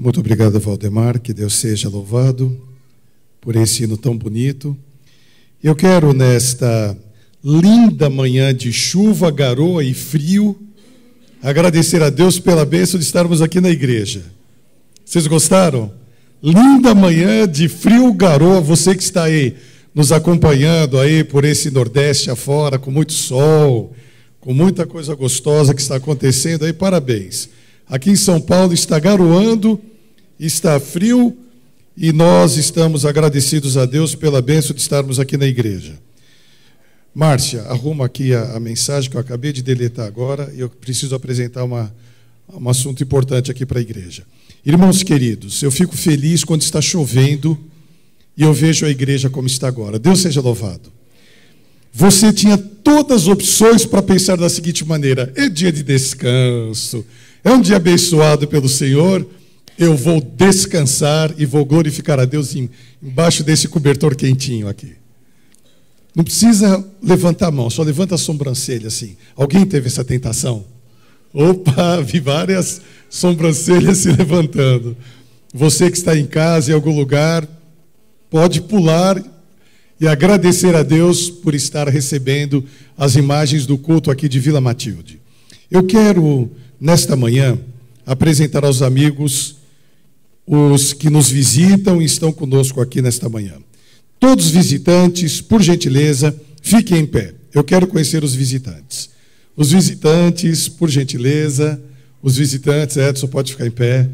Muito obrigado, Valdemar, que Deus seja louvado por esse hino tão bonito. Eu quero, nesta linda manhã de chuva, garoa e frio, agradecer a Deus pela bênção de estarmos aqui na igreja. Vocês gostaram? Linda manhã de frio, garoa, você que está aí nos acompanhando aí por esse Nordeste afora, com muito sol, com muita coisa gostosa que está acontecendo aí, parabéns. Aqui em São Paulo está garoando, está frio, e nós estamos agradecidos a Deus pela bênção de estarmos aqui na igreja. Márcia, arruma aqui a mensagem que eu acabei de deletar agora, e eu preciso apresentar um assunto importante aqui para a igreja. Irmãos queridos, eu fico feliz quando está chovendo e eu vejo a igreja como está agora. Deus seja louvado. Você tinha todas as opções para pensar da seguinte maneira: é dia de descanso, é um dia abençoado pelo Senhor, eu vou descansar e vou glorificar a Deus embaixo desse cobertor quentinho aqui. Não precisa levantar a mão, só levanta a sobrancelha assim. Alguém teve essa tentação? Opa, vi várias sobrancelhas se levantando. Você que está em casa, em algum lugar, pode pular e agradecer a Deus por estar recebendo as imagens do culto aqui de Vila Matilde. Eu quero, nesta manhã, apresentar aos amigos os que nos visitam e estão conosco aqui nesta manhã. Todos os visitantes, por gentileza, fiquem em pé. Eu quero conhecer os visitantes. Os visitantes, por gentileza, os visitantes, Edson pode ficar em pé.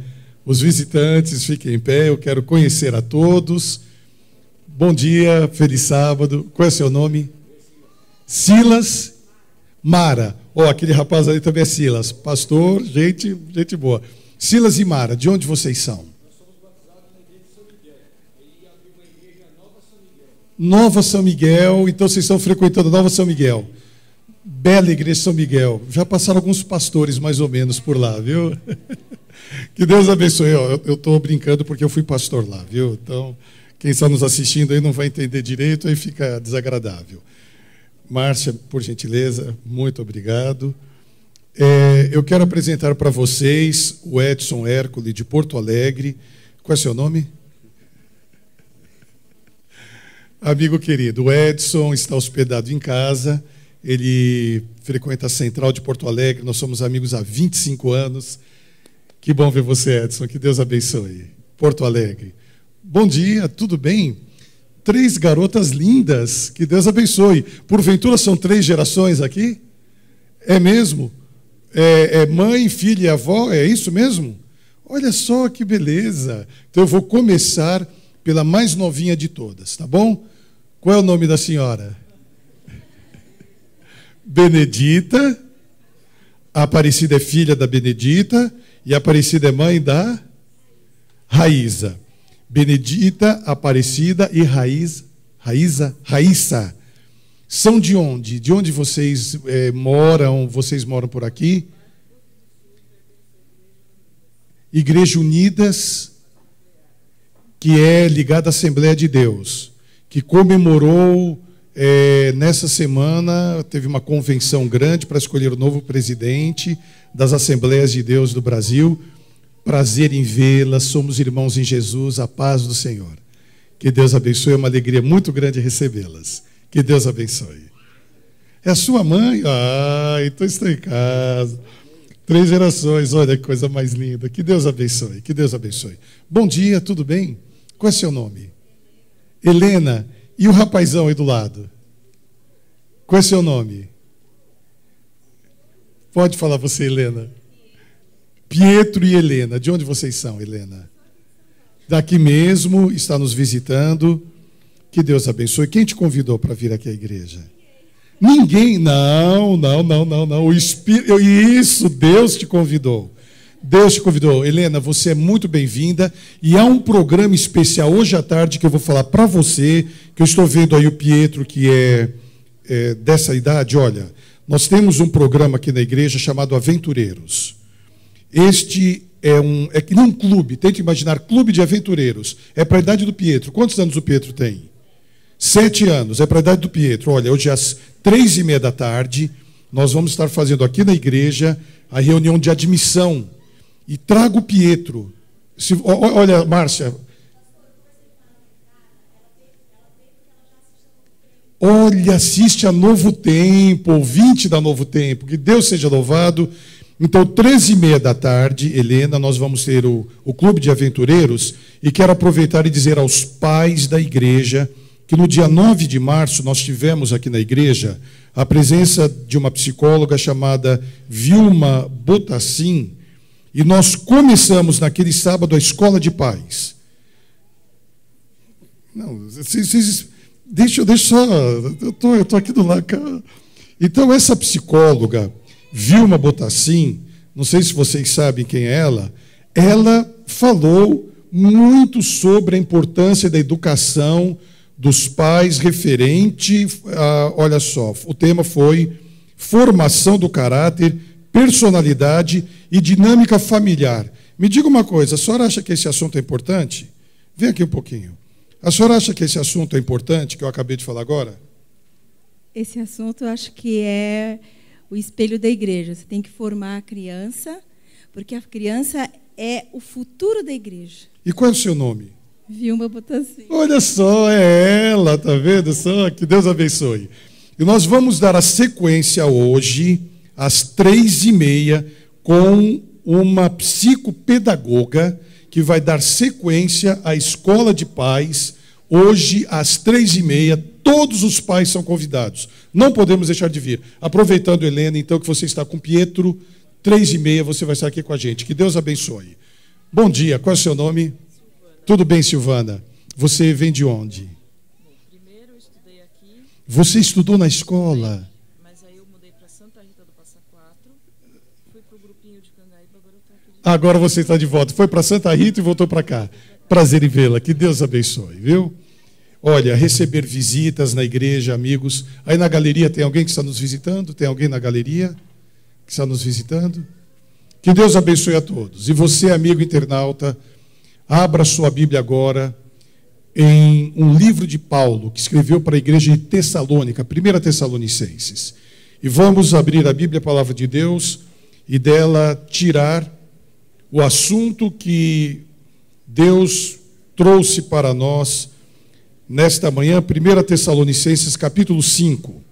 Os visitantes, fiquem em pé, eu quero conhecer a todos. Bom dia, feliz sábado. Qual é o seu nome? Silas. Mara. Aquele rapaz ali também é Silas. Pastor, gente boa. Silas e Mara, de onde vocês são? Nós somos batizados na igreja de São Miguel. Ele abriu uma igreja Nova São Miguel. Nova São Miguel, então vocês estão frequentando Nova São Miguel. Bela igreja de São Miguel. Já passaram alguns pastores mais ou menos por lá, viu? Que Deus abençoe. Eu estou brincando porque eu fui pastor lá, viu? Então, quem está nos assistindo aí não vai entender direito, aí fica desagradável. Márcia, por gentileza, muito obrigado. Eu quero apresentar para vocês o Edson Hércules, de Porto Alegre. Qual é o seu nome? Amigo querido, o Edson está hospedado em casa, ele frequenta a Central de Porto Alegre, nós somos amigos há 25 anos. Que bom ver você, Edson, que Deus abençoe. Porto Alegre. Bom dia, tudo bem? 3 garotas lindas, que Deus abençoe. Porventura são 3 gerações aqui? É mesmo? É mãe, filha e avó, é isso mesmo? Olha só que beleza. Então eu vou começar pela mais novinha de todas, tá bom? Qual é o nome da senhora? Benedita. A Aparecida é filha da Benedita e a Aparecida é mãe da Raíza. Benedita, Aparecida e Raíssa. São de onde? De onde vocês moram? Vocês moram por aqui? Igreja Unidas, que é ligada à Assembleia de Deus, que comemorou nessa semana, teve uma convenção grande para escolher o novo presidente das Assembleias de Deus do Brasil. Prazer em vê-las, somos irmãos em Jesus, a paz do Senhor. Que Deus abençoe, é uma alegria muito grande recebê-las. Que Deus abençoe. É a sua mãe? Então estou em casa. 3 gerações, olha que coisa mais linda. Que Deus abençoe, que Deus abençoe. Bom dia, tudo bem? Qual é seu nome? Helena. E o rapazão aí do lado? Qual é seu nome? Pode falar você, Helena. Pietro e Helena. De onde vocês são, Helena? Daqui mesmo, está nos visitando. Que Deus abençoe. Quem te convidou para vir aqui à igreja? Ninguém. Não. O Espírito. Isso, Deus te convidou. Deus te convidou. Helena, você é muito bem-vinda. E há um programa especial hoje à tarde que eu vou falar para você, que eu estou vendo aí o Pietro, que é dessa idade. Olha, nós temos um programa aqui na igreja chamado Aventureiros. Este é que nem um clube, tente imaginar, clube de aventureiros. É para a idade do Pietro. Quantos anos o Pietro tem? 7 anos, é para a idade do Pietro. Olha, hoje às 3h30 da tarde, nós vamos estar fazendo aqui na igreja a reunião de admissão. E traga o Pietro. Olha, Márcia. Olha, assiste a Novo Tempo, ouvinte da Novo Tempo, que Deus seja louvado. Então, 13h30 da tarde, Helena, nós vamos ter o Clube de Aventureiros, e quero aproveitar e dizer aos pais da igreja que no dia 9 de março nós tivemos aqui na igreja a presença de uma psicóloga chamada Vilma Botassin, e nós começamos naquele sábado a escola de pais. Não, deixa só, eu estou aqui do lado. Então, essa psicóloga, Vilma Botassin, não sei se vocês sabem quem é ela falou muito sobre a importância da educação dos pais referente a, olha só, o tema foi formação do caráter, personalidade e dinâmica familiar. Me diga uma coisa, a senhora acha que esse assunto é importante? Vem aqui um pouquinho. A senhora acha que esse assunto é importante, que eu acabei de falar agora? Esse assunto eu acho que é o espelho da igreja. Você tem que formar a criança, porque a criança é o futuro da igreja. E qual é o seu nome? Vilma Botassin. Olha só, é ela, tá vendo só? Que Deus abençoe. E nós vamos dar a sequência hoje, às 3h30, com uma psicopedagoga que vai dar sequência à escola de pais. Hoje, às 3h30, todos os pais são convidados. Não podemos deixar de vir. Aproveitando, Helena, então, que você está com Pietro, 3h30 você vai estar aqui com a gente. Que Deus abençoe. Bom dia, qual é o seu nome? Silvana. Tudo bem, Silvana? Você vem de onde? Bom, primeiro eu estudei aqui. Você estudou na escola? Mas aí eu mudei para Santa Rita do Passa Quatro. Fui para o grupinho de Cangaíba, agora eu estou aqui de volta. Agora você está de volta. Foi para Santa Rita e voltou para cá. Prazer em vê-la. Que Deus abençoe, viu? Olha, receber visitas na igreja, amigos. Aí na galeria tem alguém que está nos visitando? Tem alguém na galeria que está nos visitando? Que Deus abençoe a todos. E você, amigo internauta, abra sua Bíblia agora em um livro de Paulo, que escreveu para a igreja de Tessalônica, 1 Tessalonicenses. E vamos abrir a Bíblia, a palavra de Deus, e dela tirar o assunto que Deus trouxe para nós nesta manhã, 1 Tessalonicenses, capítulo 5.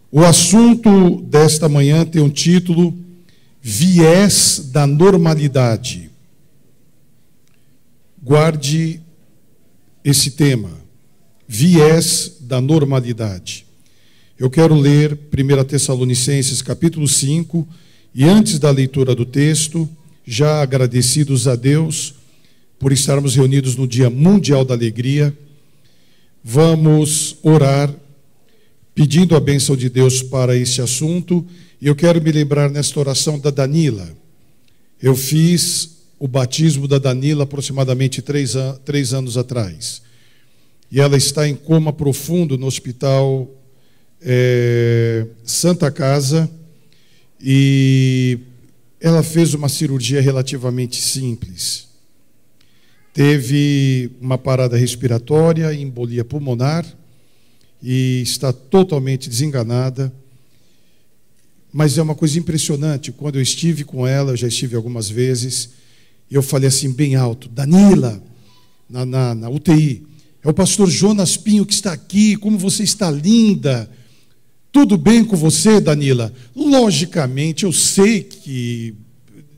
O assunto desta manhã tem um título: Viés da normalidade. Guarde esse tema, viés da normalidade. Eu quero ler 1 Tessalonicenses, capítulo 5, e antes da leitura do texto, já agradecidos a Deus por estarmos reunidos no Dia Mundial da Alegria, vamos orar pedindo a bênção de Deus para esse assunto. E eu quero me lembrar nesta oração da Danila. Eu fiz o batismo da Danila aproximadamente 3 anos atrás. E ela está em coma profundo no hospital Santa Casa. E ela fez uma cirurgia relativamente simples. Teve uma parada respiratória, embolia pulmonar, e está totalmente desenganada. Mas é uma coisa impressionante, quando eu estive com ela, eu já estive algumas vezes, e eu falei assim bem alto: Danila, na UTI, é o pastor Jonas Pinho que está aqui, como você está linda. Tudo bem com você, Danila? Logicamente, eu sei que,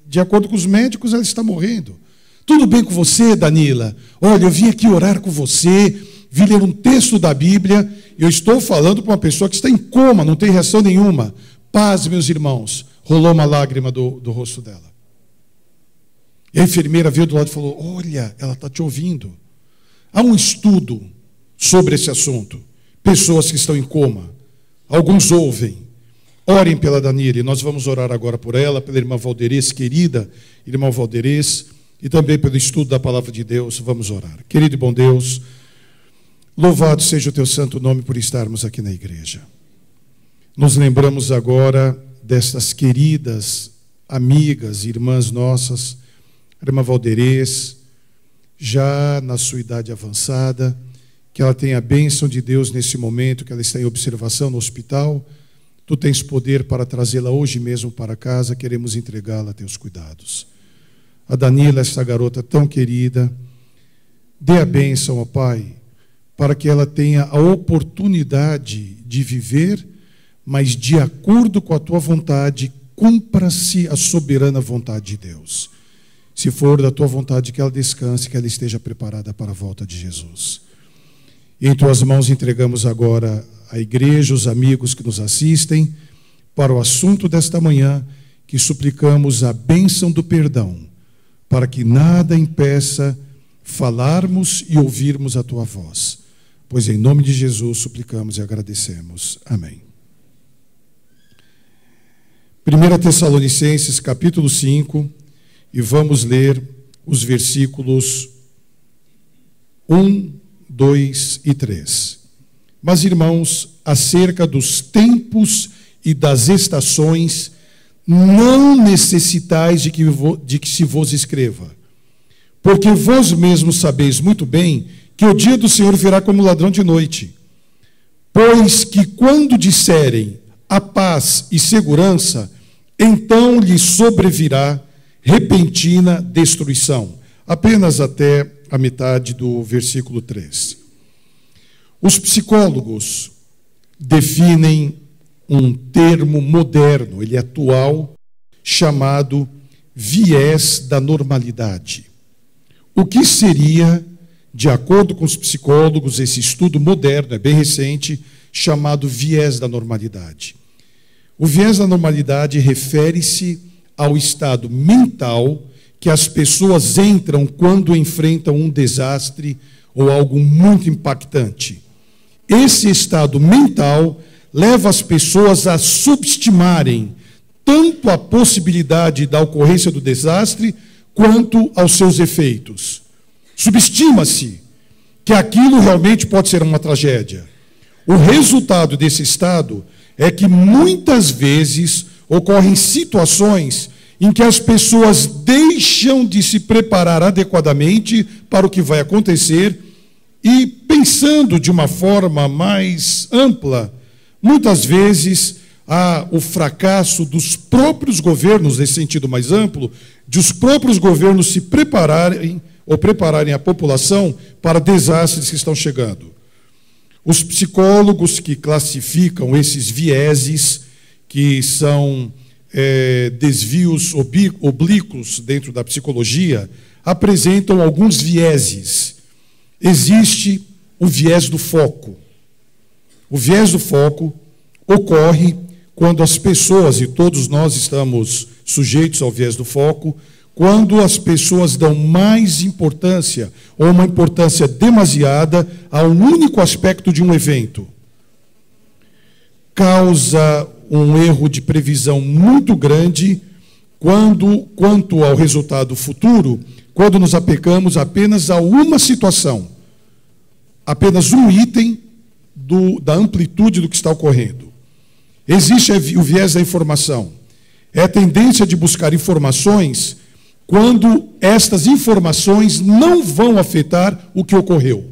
de acordo com os médicos, ela está morrendo. Tudo bem com você, Danila? Olha, eu vim aqui orar com você, vim ler um texto da Bíblia, e eu estou falando para uma pessoa que está em coma, não tem reação nenhuma. Paz, meus irmãos. Rolou uma lágrima do rosto dela. E a enfermeira veio do lado e falou: olha, ela está te ouvindo. Há um estudo sobre esse assunto. Pessoas que estão em coma. Alguns ouvem. Orem pela Danila. E nós vamos orar agora por ela, pela irmã Valderez, querida irmã Valderez, e também pelo estudo da palavra de Deus. Vamos orar. Querido e bom Deus, louvado seja o teu santo nome por estarmos aqui na igreja. Nos lembramos agora destas queridas amigas, irmãs nossas, a irmã Valderez, já na sua idade avançada, que ela tenha a bênção de Deus nesse momento, que ela está em observação no hospital. Tu tens poder para trazê-la hoje mesmo para casa, queremos entregá-la a teus cuidados. a Danila, essa garota tão querida. Dê a bênção, ó Pai, para que ela tenha a oportunidade de viver, mas de acordo com a Tua vontade, cumpra-se a soberana vontade de Deus. Se for da Tua vontade, que ela descanse, que ela esteja preparada para a volta de Jesus. Em Tuas mãos entregamos agora a igreja, os amigos que nos assistem, para o assunto desta manhã, que suplicamos a bênção do perdão, para que nada impeça falarmos e ouvirmos a Tua voz. Pois em nome de Jesus suplicamos e agradecemos. Amém. 1 Tessalonicenses, capítulo 5, e vamos ler os versículos 1, 2 e 3. Mas, irmãos, acerca dos tempos e das estações, não necessitais de que se vos escreva, porque vós mesmos sabeis muito bem que o dia do Senhor virá como ladrão de noite. Pois que quando disserem a paz e segurança, então lhes sobrevirá repentina destruição. Apenas até a metade do versículo 3. Os psicólogos definem um termo moderno, ele é atual, chamado viés da normalidade. O que seria, de acordo com os psicólogos, esse estudo moderno, é bem recente, chamado viés da normalidade? O viés da normalidade refere-se ao estado mental que as pessoas entram quando enfrentam um desastre ou algo muito impactante. Esse estado mental leva as pessoas a subestimarem tanto a possibilidade da ocorrência do desastre quanto aos seus efeitos. Subestima-se que aquilo realmente pode ser uma tragédia. O resultado desse estado é que muitas vezes ocorrem situações em que as pessoas deixam de se preparar adequadamente para o que vai acontecer e, pensando de uma forma mais ampla, muitas vezes há o fracasso dos próprios governos, nesse sentido mais amplo, de os próprios governos se prepararem ou prepararem a população para desastres que estão chegando. Os psicólogos que classificam esses vieses, que são desvios oblíquos dentro da psicologia, apresentam alguns vieses. Existe o viés do foco. O viés do foco ocorre quando as pessoas, e todos nós estamos sujeitos ao viés do foco, quando as pessoas dão mais importância, ou uma importância demasiada, a um único aspecto de um evento. Causa um erro de previsão muito grande quanto ao resultado futuro, quando nos apegamos apenas a uma situação, apenas um item da amplitude do que está ocorrendo. Existe o viés da informação. É a tendência de buscar informações quando estas informações não vão afetar o que ocorreu,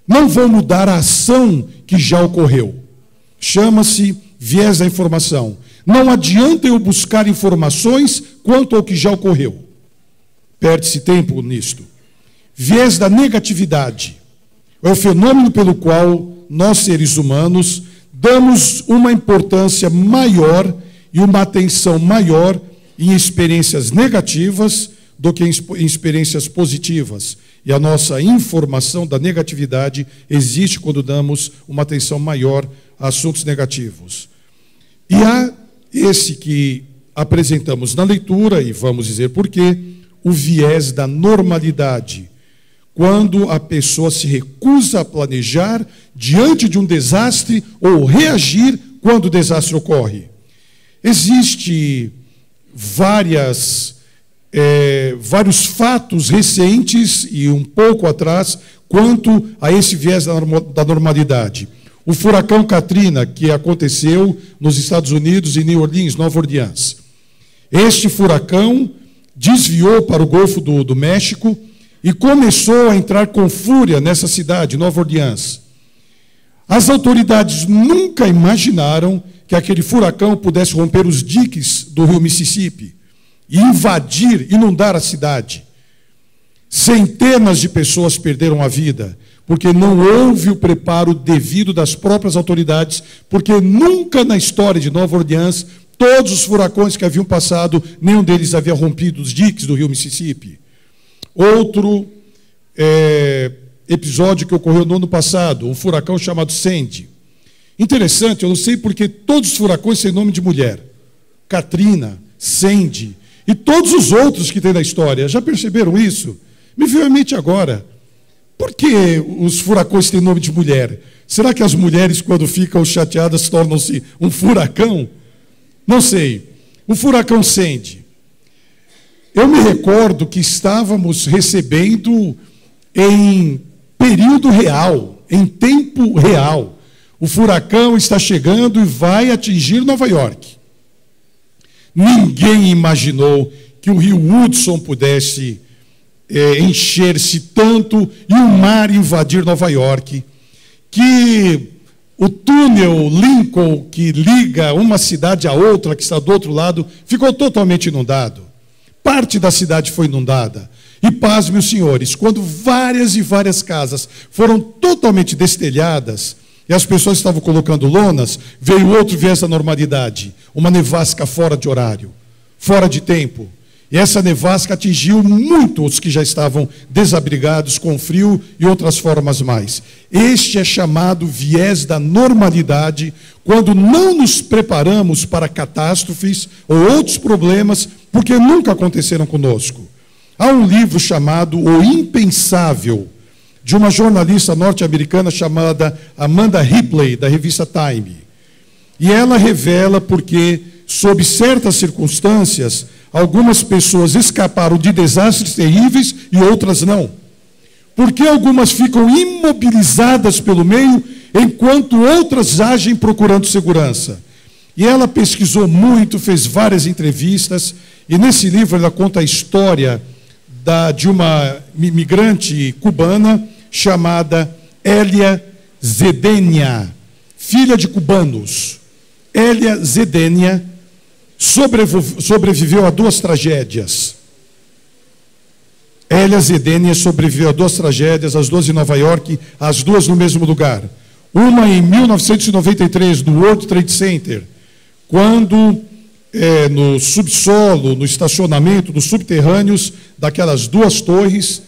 não vão mudar a ação que já ocorreu. Chama-se viés da informação. Não adianta eu buscar informações quanto ao que já ocorreu. Perde-se tempo nisto. Viés da negatividade. É o fenômeno pelo qual nós, seres humanos, damos uma importância maior e uma atenção maior em experiências negativas do que em experiências positivas. E a nossa informação da negatividade existe quando damos uma atenção maior a assuntos negativos. E há esse que apresentamos na leitura, e vamos dizer por quê, o viés da normalidade. Quando a pessoa se recusa a planejar diante de um desastre ou reagir quando o desastre ocorre. Existem vários fatos recentes e um pouco atrás quanto a esse viés da normalidade. O furacão Katrina, que aconteceu nos Estados Unidos, em New Orleans, Nova Orleans. Este furacão desviou para o Golfo do México e começou a entrar com fúria nessa cidade, Nova Orleans. As autoridades nunca imaginaram que aquele furacão pudesse romper os diques do rio Mississippi e invadir, inundar a cidade. Centenas de pessoas perderam a vida, porque não houve o preparo devido das próprias autoridades, porque nunca na história de Nova Orleans, todos os furacões que haviam passado, nenhum deles havia rompido os diques do rio Mississippi. Outro episódio que ocorreu no ano passado, um furacão chamado Sandy. Interessante, eu não sei porque todos os furacões têm nome de mulher. Katrina, Sandy e todos os outros que tem na história. Já perceberam isso? Me veio à mente agora. Por que os furacões têm nome de mulher? Será que as mulheres, quando ficam chateadas, tornam-se um furacão? Não sei. O furacão Sandy. Eu me recordo que estávamos recebendo em período real, em tempo real. O furacão está chegando e vai atingir Nova York. Ninguém imaginou que o rio Hudson pudesse encher-se tanto e o mar invadir Nova York, que o túnel Lincoln, que liga uma cidade a outra, que está do outro lado, ficou totalmente inundado. Parte da cidade foi inundada. E pasmem os senhores, quando várias e várias casas foram totalmente destelhadas, e as pessoas estavam colocando lonas, veio outro viés da normalidade, uma nevasca fora de horário, fora de tempo. E essa nevasca atingiu muito os que já estavam desabrigados com frio e outras formas mais. Este é chamado viés da normalidade, quando não nos preparamos para catástrofes ou outros problemas, porque nunca aconteceram conosco. Há um livro chamado O Impensável, de uma jornalista norte-americana chamada Amanda Ripley, da revista Time. E ela revela porque, sob certas circunstâncias, algumas pessoas escaparam de desastres terríveis e outras não. Porque algumas ficam imobilizadas pelo meio, enquanto outras agem procurando segurança. E ela pesquisou muito, fez várias entrevistas, e nesse livro ela conta a história de uma imigrante cubana chamada Elia Zedenia, filha de cubanos. Elia Zedenia sobreviveu a duas tragédias. Elia Zedenia sobreviveu a duas tragédias, as duas em Nova York, as duas no mesmo lugar. Uma em 1993, no World Trade Center, quando no subsolo, no estacionamento dos subterrâneos daquelas duas torres,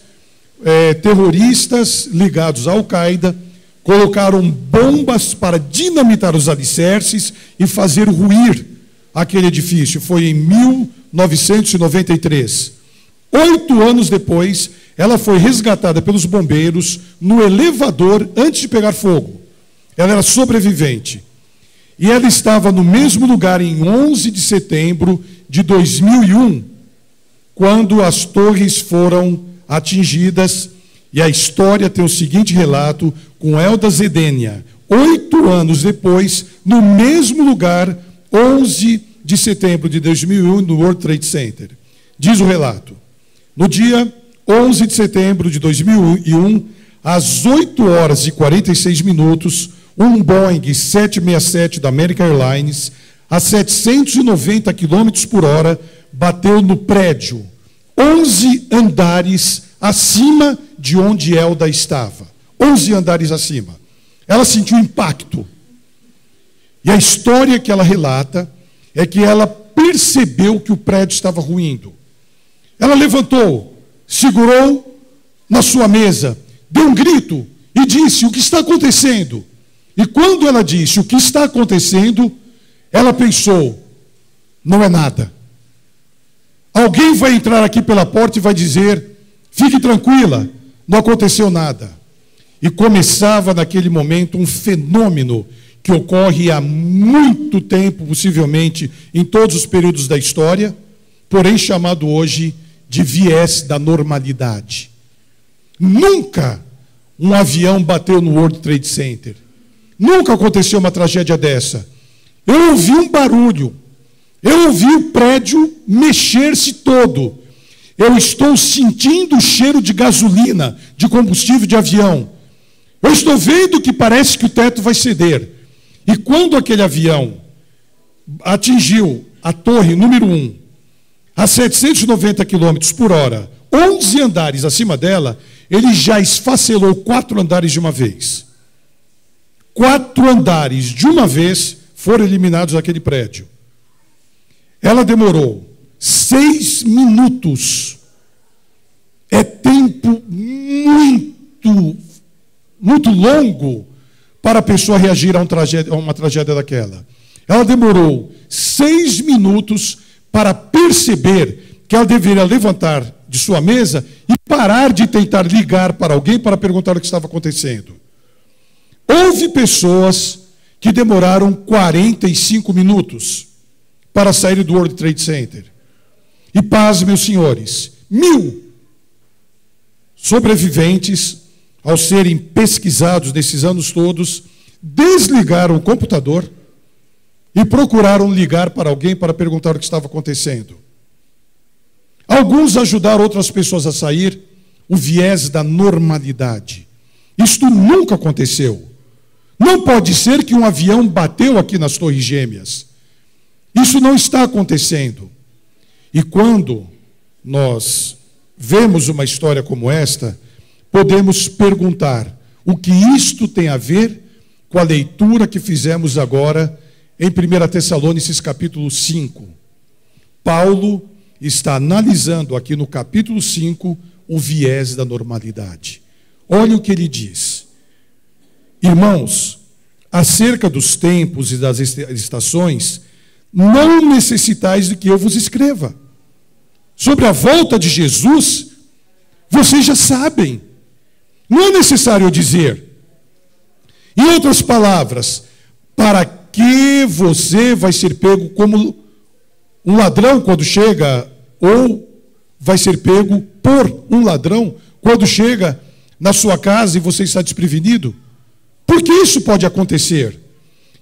terroristas ligados à Al-Qaeda colocaram bombas para dinamitar os alicerces e fazer ruir aquele edifício. Foi em 1993. 8 anos depois, ela foi resgatada pelos bombeiros no elevador antes de pegar fogo. Ela era sobrevivente. E ela estava no mesmo lugar em 11 de setembro de 2001, quando as torres foram atingidas, e a história tem o seguinte relato, com Elda Zedenia, 8 anos depois, no mesmo lugar, 11 de setembro de 2001, no World Trade Center. Diz o relato: no dia 11 de setembro de 2001, às 8h46, um Boeing 767 da American Airlines, a 790 km por hora, bateu no prédio, 11 andares acima de onde Elda estava. 11 andares acima. Ela sentiu impacto. E a história que ela relata é que ela percebeu que o prédio estava ruindo. Ela levantou, segurou na sua mesa, deu um grito e disse: o que está acontecendo? E quando ela disse o que está acontecendo, ela pensou: não é nada. Alguém vai entrar aqui pela porta e vai dizer: fique tranquila, não aconteceu nada. E começava naquele momento um fenômeno que ocorre há muito tempo, possivelmente em todos os períodos da história, porém chamado hoje de viés da normalidade. Nunca um avião bateu no World Trade Center. Nunca aconteceu uma tragédia dessa. Eu ouvi um barulho. Eu ouvi o prédio mexer-se todo. Eu estou sentindo o cheiro de gasolina, de combustível de avião. Eu estou vendo que parece que o teto vai ceder. E quando aquele avião atingiu a torre número 1, a 790 km por hora, 11 andares acima dela, ele já esfacelou 4 andares de uma vez. 4 andares de uma vez foram eliminados daquele prédio. Ela demorou 6 minutos. É tempo muito longo para a pessoa reagir a uma tragédia daquela. Ela demorou 6 minutos para perceber que ela deveria levantar de sua mesa e parar de tentar ligar para alguém para perguntar o que estava acontecendo. Houve pessoas que demoraram 45 minutos para sair do World Trade Center. E paz, meus senhores, 1.000 sobreviventes, ao serem pesquisados nesses anos todos, desligaram o computador e procuraram ligar para alguém para perguntar o que estava acontecendo. Alguns ajudaram outras pessoas a sair, o viés da normalidade. Isto nunca aconteceu. Não pode ser que um avião bateu aqui nas Torres Gêmeas. Isso não está acontecendo. E quando nós vemos uma história como esta, podemos perguntar o que isto tem a ver com a leitura que fizemos agora em 1 Tessalonicenses capítulo 5. Paulo está analisando aqui no capítulo 5 o viés da normalidade. Olha o que ele diz. Irmãos, acerca dos tempos e das estações, não necessitais de que eu vos escreva. Sobre a volta de Jesus, vocês já sabem. Não é necessário dizer. Em outras palavras, para que você vai ser pego como um ladrão quando chega, ou vai ser pego por um ladrão quando chega na sua casa e você está desprevenido? Por que isso pode acontecer?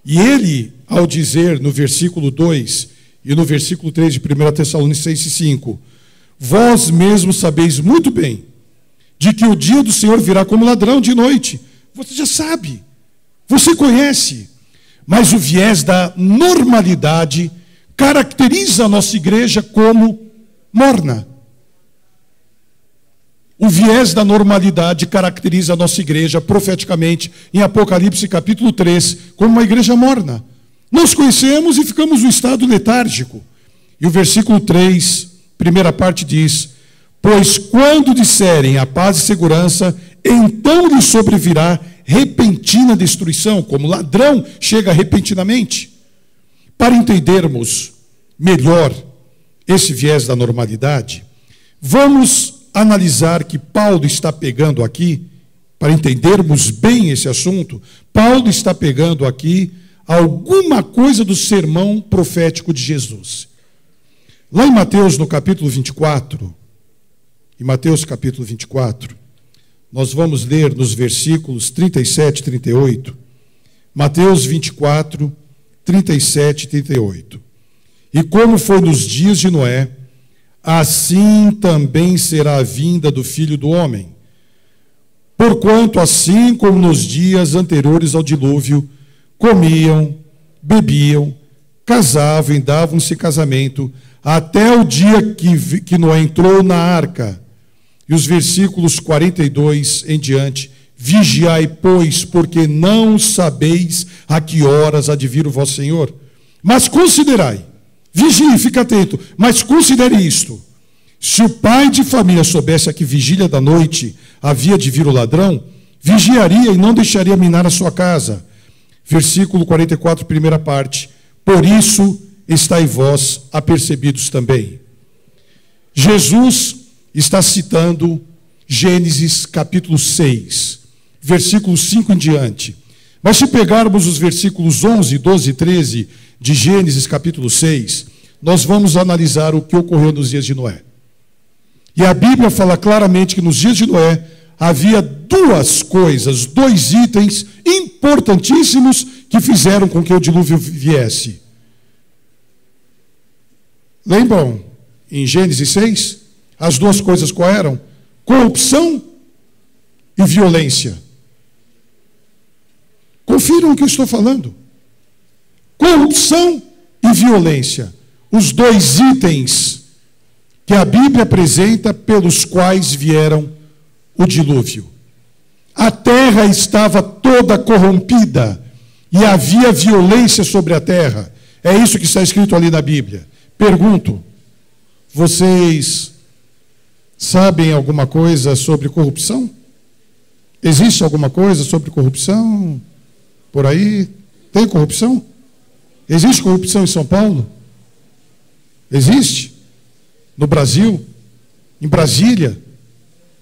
E ele, ao dizer no versículo 2 e no versículo 3 de 1 Tessalonicenses 5, vós mesmos sabeis muito bem de que o dia do Senhor virá como ladrão de noite. Você já sabe, você conhece, mas o viés da normalidade caracteriza a nossa igreja como morna. O viés da normalidade caracteriza a nossa igreja profeticamente em Apocalipse capítulo 3 como uma igreja morna. Nós conhecemos e ficamos no estado letárgico. E o versículo 3, primeira parte diz: pois quando disserem a paz e segurança, então lhes sobrevirá repentina destruição, como ladrão chega repentinamente. Para entendermos melhor esse viés da normalidade, vamos analisar que Paulo está pegando aqui, para entendermos bem esse assunto, Paulo está pegando aqui alguma coisa do sermão profético de Jesus. Lá em Mateus, no capítulo 24, em Mateus capítulo 24, nós vamos ler nos versículos 37 e 38, Mateus 24, 37 e 38. E como foi nos dias de Noé, assim também será a vinda do Filho do Homem. Porquanto, assim como nos dias anteriores ao dilúvio, comiam, bebiam, casavam e davam-se casamento, até o dia que Noé entrou na arca. E os versículos 42 em diante: vigiai, pois, porque não sabeis a que horas há de vir o vosso Senhor. Mas considerai, vigie, fique atento, mas considere isto: se o pai de família soubesse a que vigília da noite havia de vir o ladrão, vigiaria e não deixaria minar a sua casa. Versículo 44, primeira parte: por isso estai vós apercebidos também. Jesus está citando Gênesis capítulo 6, versículo 5 em diante. Mas se pegarmos os versículos 11, 12 e 13 de Gênesis capítulo 6, nós vamos analisar o que ocorreu nos dias de Noé. E a Bíblia fala claramente que nos dias de Noé havia duas coisas, dois itens importantíssimos que fizeram com que o dilúvio viesse. Lembram em Gênesis 6? As duas coisas quais eram? Corrupção e violência. Confiram o que eu estou falando. Corrupção e violência. Os dois itens que a Bíblia apresenta pelos quais vieram o dilúvio. A terra estava toda corrompida e havia violência sobre a terra. É isso que está escrito ali na Bíblia. Pergunto, vocês sabem alguma coisa sobre corrupção? Existe alguma coisa sobre corrupção por aí? Tem corrupção? Existe corrupção em São Paulo? Existe? No Brasil? Em Brasília?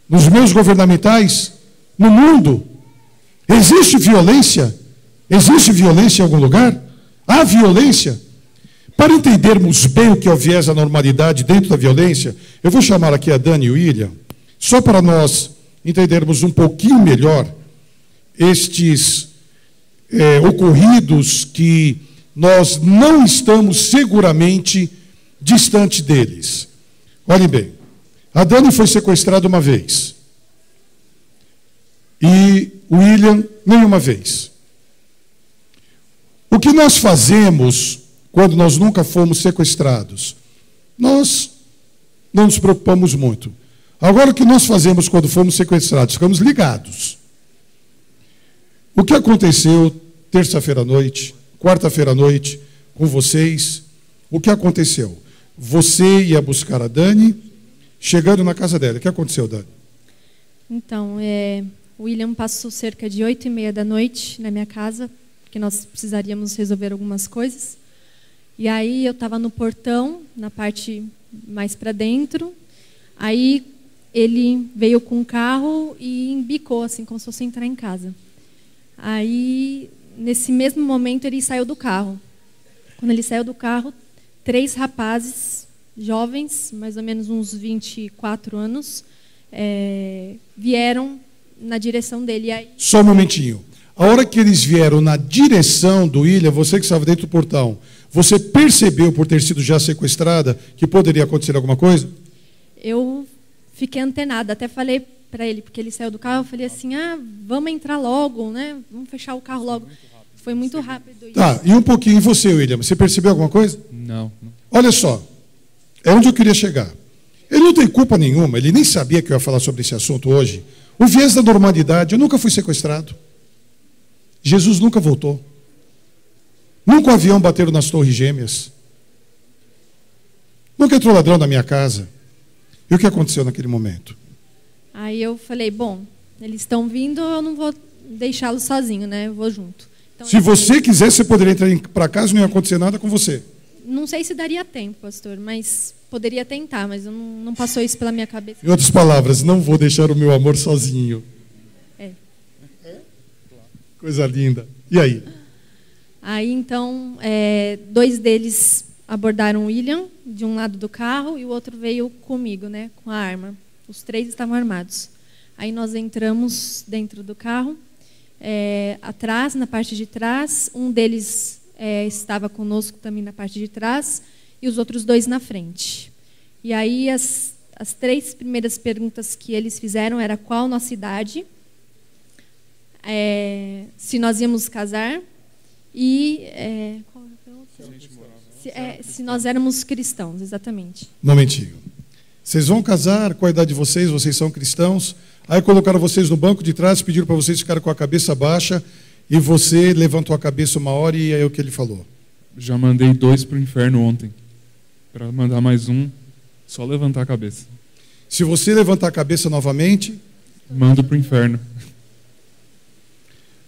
Nos meios governamentais? No mundo? Existe violência? Existe violência em algum lugar? Há violência? Para entendermos bem o que é o viés da normalidade dentro da violência, eu vou chamar aqui a Dani e o William, só para nós entendermos um pouquinho melhor estes ocorridos que nós não estamos seguramente distante deles. Olhem bem, a Dani foi sequestrada uma vez e o William nenhuma vez. O que nós fazemos quando nós nunca fomos sequestrados? Nós não nos preocupamos muito. Agora, o que nós fazemos quando fomos sequestrados? Ficamos ligados. O que aconteceu terça-feira à noite, quarta-feira à noite, com vocês? O que aconteceu? Você ia buscar a Dani, chegando na casa dela. O que aconteceu, Dani? Então, o William passou cerca de 8h30 da noite na minha casa, porque nós precisaríamos resolver algumas coisas. E aí eu estava no portão, na parte mais para dentro. Aí ele veio com um carro e embicou, assim, como se fosse entrar em casa. Aí, nesse mesmo momento, ele saiu do carro. Quando ele saiu do carro, 3 rapazes, jovens, mais ou menos uns 24 anos, vieram na direção dele. E aí... Só um momentinho. A hora que eles vieram na direção do William, você que estava dentro do portão, você percebeu, por ter sido já sequestrada, que poderia acontecer alguma coisa? Eu fiquei antenada, até falei para ele, porque ele saiu do carro, eu falei assim, vamos entrar logo, né? Vamos fechar o carro logo. Foi muito rápido isso. Tá, e um pouquinho, e você, William? Você percebeu alguma coisa? Não. Olha só, é onde eu queria chegar. Ele não tem culpa nenhuma, ele nem sabia que eu ia falar sobre esse assunto hoje. O viés da normalidade, eu nunca fui sequestrado. Jesus nunca voltou. Nunca o avião bateu nas torres gêmeas. Nunca entrou ladrão na minha casa. E o que aconteceu naquele momento? Aí eu falei, bom, eles estão vindo, eu não vou deixá-los sozinho, né? Eu vou junto. Então, se você quisesse, você poderia entrar para casa e não ia acontecer nada com você. Não sei se daria tempo, pastor, mas poderia tentar, mas não passou isso pela minha cabeça. Em outras palavras, não vou deixar o meu amor sozinho. Coisa linda. E aí? Aí, então, 2 deles abordaram o William, de um lado do carro, e o outro veio comigo, né, com a arma. Os 3 estavam armados. Aí nós entramos dentro do carro, atrás, na parte de trás. Um deles estava conosco também na parte de trás, e os outros 2 na frente. E aí as 3 primeiras perguntas que eles fizeram era qual nossa idade, se nós íamos casar e se nós éramos cristãos, exatamente. Um momentinho. Vocês vão casar, qual a idade de vocês? Vocês são cristãos? Aí colocaram vocês no banco de trás, pediram para vocês ficarem com a cabeça baixa, e você levantou a cabeça uma hora e é o que ele falou. Já mandei 2 para o inferno ontem. Para mandar mais um, só levantar a cabeça. Se você levantar a cabeça novamente... Mando para o inferno.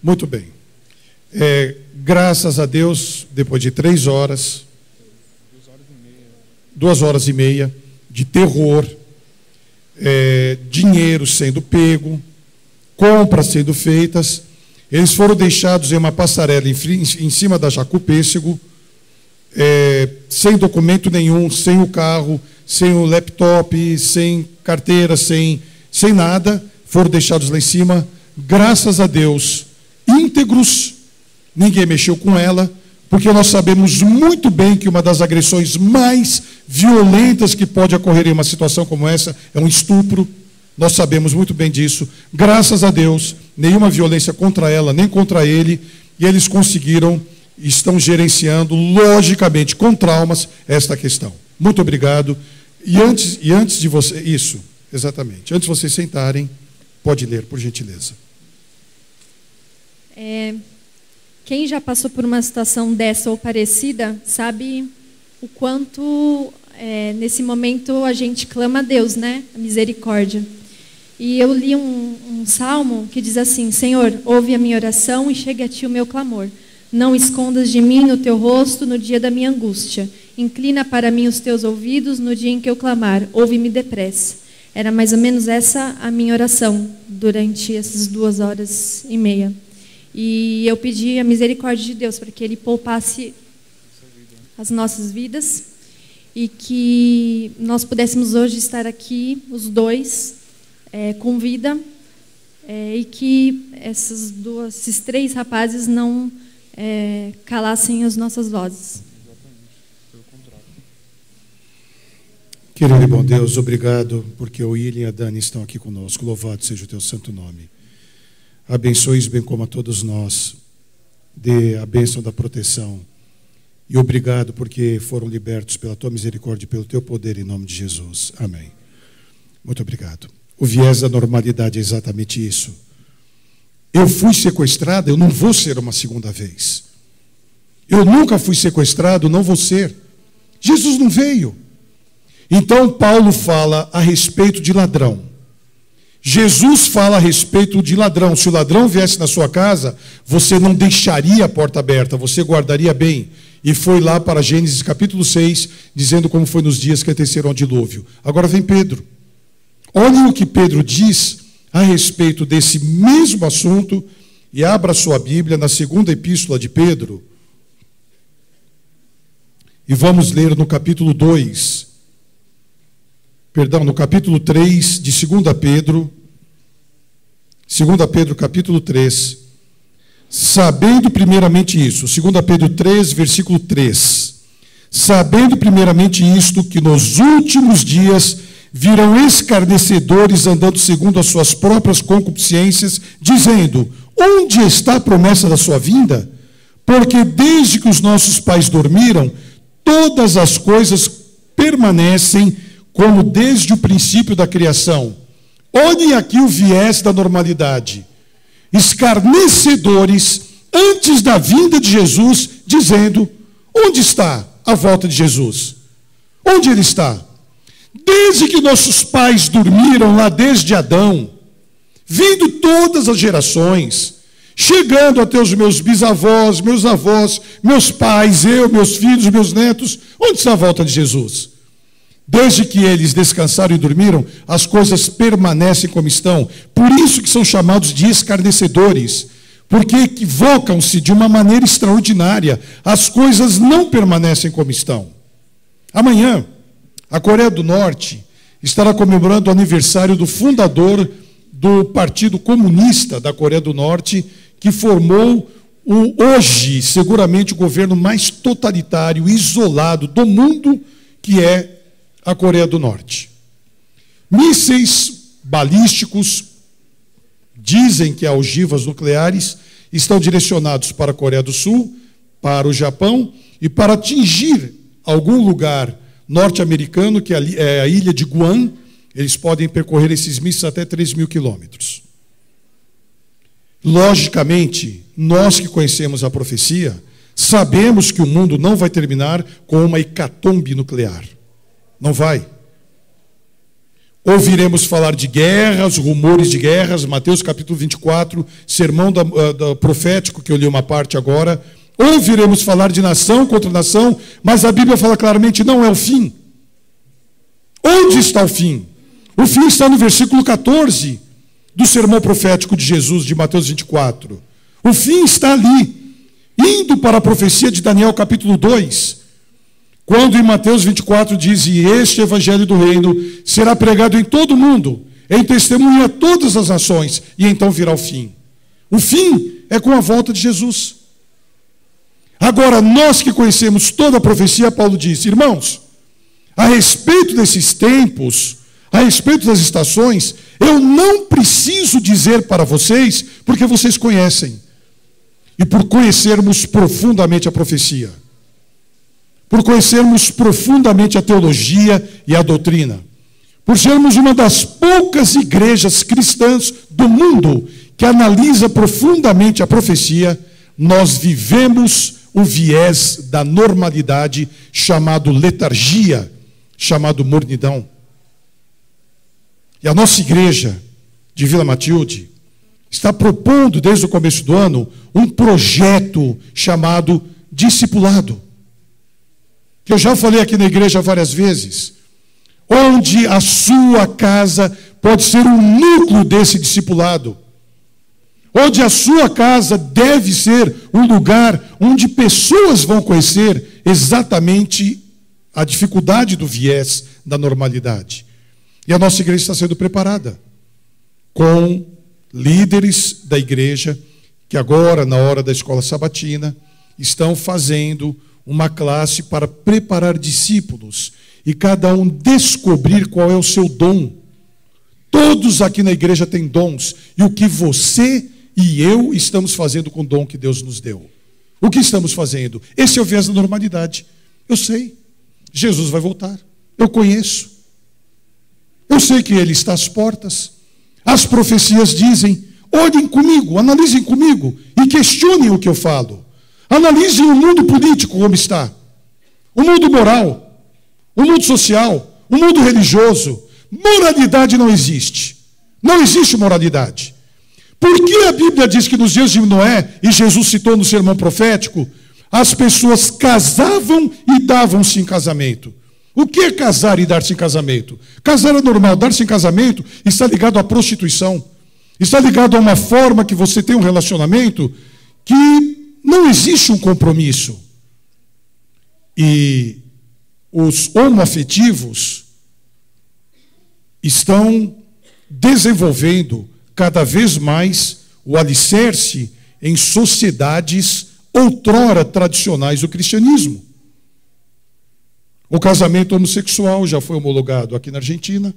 Muito bem. Graças a Deus, depois de 3 horas, 2 horas e meia de terror, dinheiro sendo pego, compras sendo feitas, eles foram deixados em uma passarela em cima da Jacupêssego, sem documento nenhum, sem o carro, sem o laptop, sem carteira, sem nada, foram deixados lá em cima, graças a Deus, íntegros, ninguém mexeu com ela, porque nós sabemos muito bem que uma das agressões mais violentas que pode ocorrer em uma situação como essa é um estupro. Nós sabemos muito bem disso. Graças a Deus, nenhuma violência contra ela, nem contra ele, e eles conseguiram, estão gerenciando, logicamente, com traumas, esta questão. Muito obrigado. E antes de você... Isso, exatamente. Antes de vocês sentarem, pode ler, por gentileza. Quem já passou por uma situação dessa ou parecida, sabe o quanto, nesse momento, a gente clama a Deus, né? A misericórdia. E eu li um salmo que diz assim: Senhor, ouve a minha oração e chegue a ti o meu clamor. Não escondas de mim o teu rosto no dia da minha angústia. Inclina para mim os teus ouvidos no dia em que eu clamar. Ouve-me depressa. Era mais ou menos essa a minha oração durante essas 2h30. E eu pedi a misericórdia de Deus para que Ele poupasse as nossas vidas e que nós pudéssemos hoje estar aqui, os dois, com vida, e que esses 3 rapazes não calassem as nossas vozes. Querido e bom Deus, obrigado porque o William e a Dani estão aqui conosco. Louvado seja o teu santo nome. Abençoe-os bem como a todos nós. Dê a bênção da proteção. E obrigado porque foram libertos pela tua misericórdia e pelo teu poder em nome de Jesus. Amém. Muito obrigado. O viés da normalidade é exatamente isso. Eu fui sequestrado, eu não vou ser uma segunda vez. Eu nunca fui sequestrado, não vou ser. Jesus não veio. Então Paulo fala a respeito de ladrão. Jesus fala a respeito de ladrão. Se o ladrão viesse na sua casa, você não deixaria a porta aberta, você guardaria bem. E foi lá para Gênesis capítulo 6, dizendo como foi nos dias que antecederam ao dilúvio. Agora vem Pedro. Olhem o que Pedro diz a respeito desse mesmo assunto, e abra sua Bíblia na segunda epístola de Pedro, e vamos ler no capítulo 2, no capítulo 3 de 2 Pedro, 2 Pedro capítulo 3, sabendo primeiramente isso, 2 Pedro 3, versículo 3, sabendo primeiramente isto, que nos últimos dias virão escarnecedores andando segundo as suas próprias concupiscências, dizendo: onde está a promessa da sua vinda? Porque desde que os nossos pais dormiram, todas as coisas permanecem como desde o princípio da criação. Olhem aqui o viés da normalidade. Escarnecedores antes da vinda de Jesus, dizendo: onde está a volta de Jesus? Onde ele está? Desde que nossos pais dormiram lá desde Adão, vindo todas as gerações, chegando até os meus bisavós, meus avós, meus pais, eu, meus filhos, meus netos, onde está a volta de Jesus? Desde que eles descansaram e dormiram, as coisas permanecem como estão. Por isso que são chamados de escarnecedores, porque equivocam-se de uma maneira extraordinária. As coisas não permanecem como estão. Amanhã, a Coreia do Norte estará comemorando o aniversário do fundador do Partido Comunista da Coreia do Norte, que formou hoje, seguramente, o governo mais totalitário, isolado do mundo, que é a Coreia do Norte. Mísseis balísticos, dizem que há ogivas nucleares, estão direcionados para a Coreia do Sul, para o Japão e para atingir algum lugar norte-americano, que é a ilha de Guam. Eles podem percorrer esses mísseis até 3.000 quilômetros. Logicamente, nós que conhecemos a profecia, sabemos que o mundo não vai terminar com uma hecatombe nuclear. Não vai. Ouviremos falar de guerras, rumores de guerras, Mateus capítulo 24, sermão profético, que eu li uma parte agora. Ouviremos falar de nação contra nação, mas a Bíblia fala claramente: não é o fim. Onde está o fim? O fim está no versículo 14 do sermão profético de Jesus, de Mateus 24. O fim está ali, indo para a profecia de Daniel capítulo 2, quando em Mateus 24 diz: e este evangelho do reino será pregado em todo o mundo, em testemunho a todas as nações, e então virá o fim. O fim é com a volta de Jesus. Agora, nós que conhecemos toda a profecia, Paulo diz: irmãos, a respeito desses tempos, a respeito das estações, eu não preciso dizer para vocês, porque vocês conhecem, e por conhecermos profundamente a profecia. por conhecermos profundamente a teologia e a doutrina, por sermos uma das poucas igrejas cristãs do mundo que analisa profundamente a profecia, nós vivemos o viés da normalidade chamado letargia, chamado mornidão. E a nossa igreja de Vila Matilde está propondo desde o começo do ano um projeto chamado discipulado, que eu já falei aqui na igreja várias vezes, onde a sua casa pode ser um núcleo desse discipulado, onde a sua casa deve ser um lugar onde pessoas vão conhecer exatamente a dificuldade do viés da normalidade. E a nossa igreja está sendo preparada com líderes da igreja que agora, na hora da escola sabatina, estão fazendo uma classe para preparar discípulos e cada um descobrir qual é o seu dom. Todos aqui na igreja têm dons, e o que você e eu estamos fazendo com o dom que Deus nos deu? O que estamos fazendo? Esse é o viés da normalidade. Eu sei, Jesus vai voltar, eu conheço, eu sei que Ele está às portas. As profecias dizem: olhem comigo, analisem comigo e questionem o que eu falo. Analisem o mundo político como está, o mundo moral, o mundo social, o mundo religioso. Moralidade não existe. Não existe moralidade. Por que a Bíblia diz que nos dias de Noé, e Jesus citou no sermão profético, as pessoas casavam e davam-se em casamento? O que é casar e dar-se em casamento? Casar é normal, dar-se em casamento está ligado à prostituição. Está ligado a uma forma que você tem um relacionamento que não existe um compromisso. E os homoafetivos estão desenvolvendo cada vez mais o alicerce em sociedades outrora tradicionais do cristianismo. O casamento homossexual já foi homologado aqui na Argentina,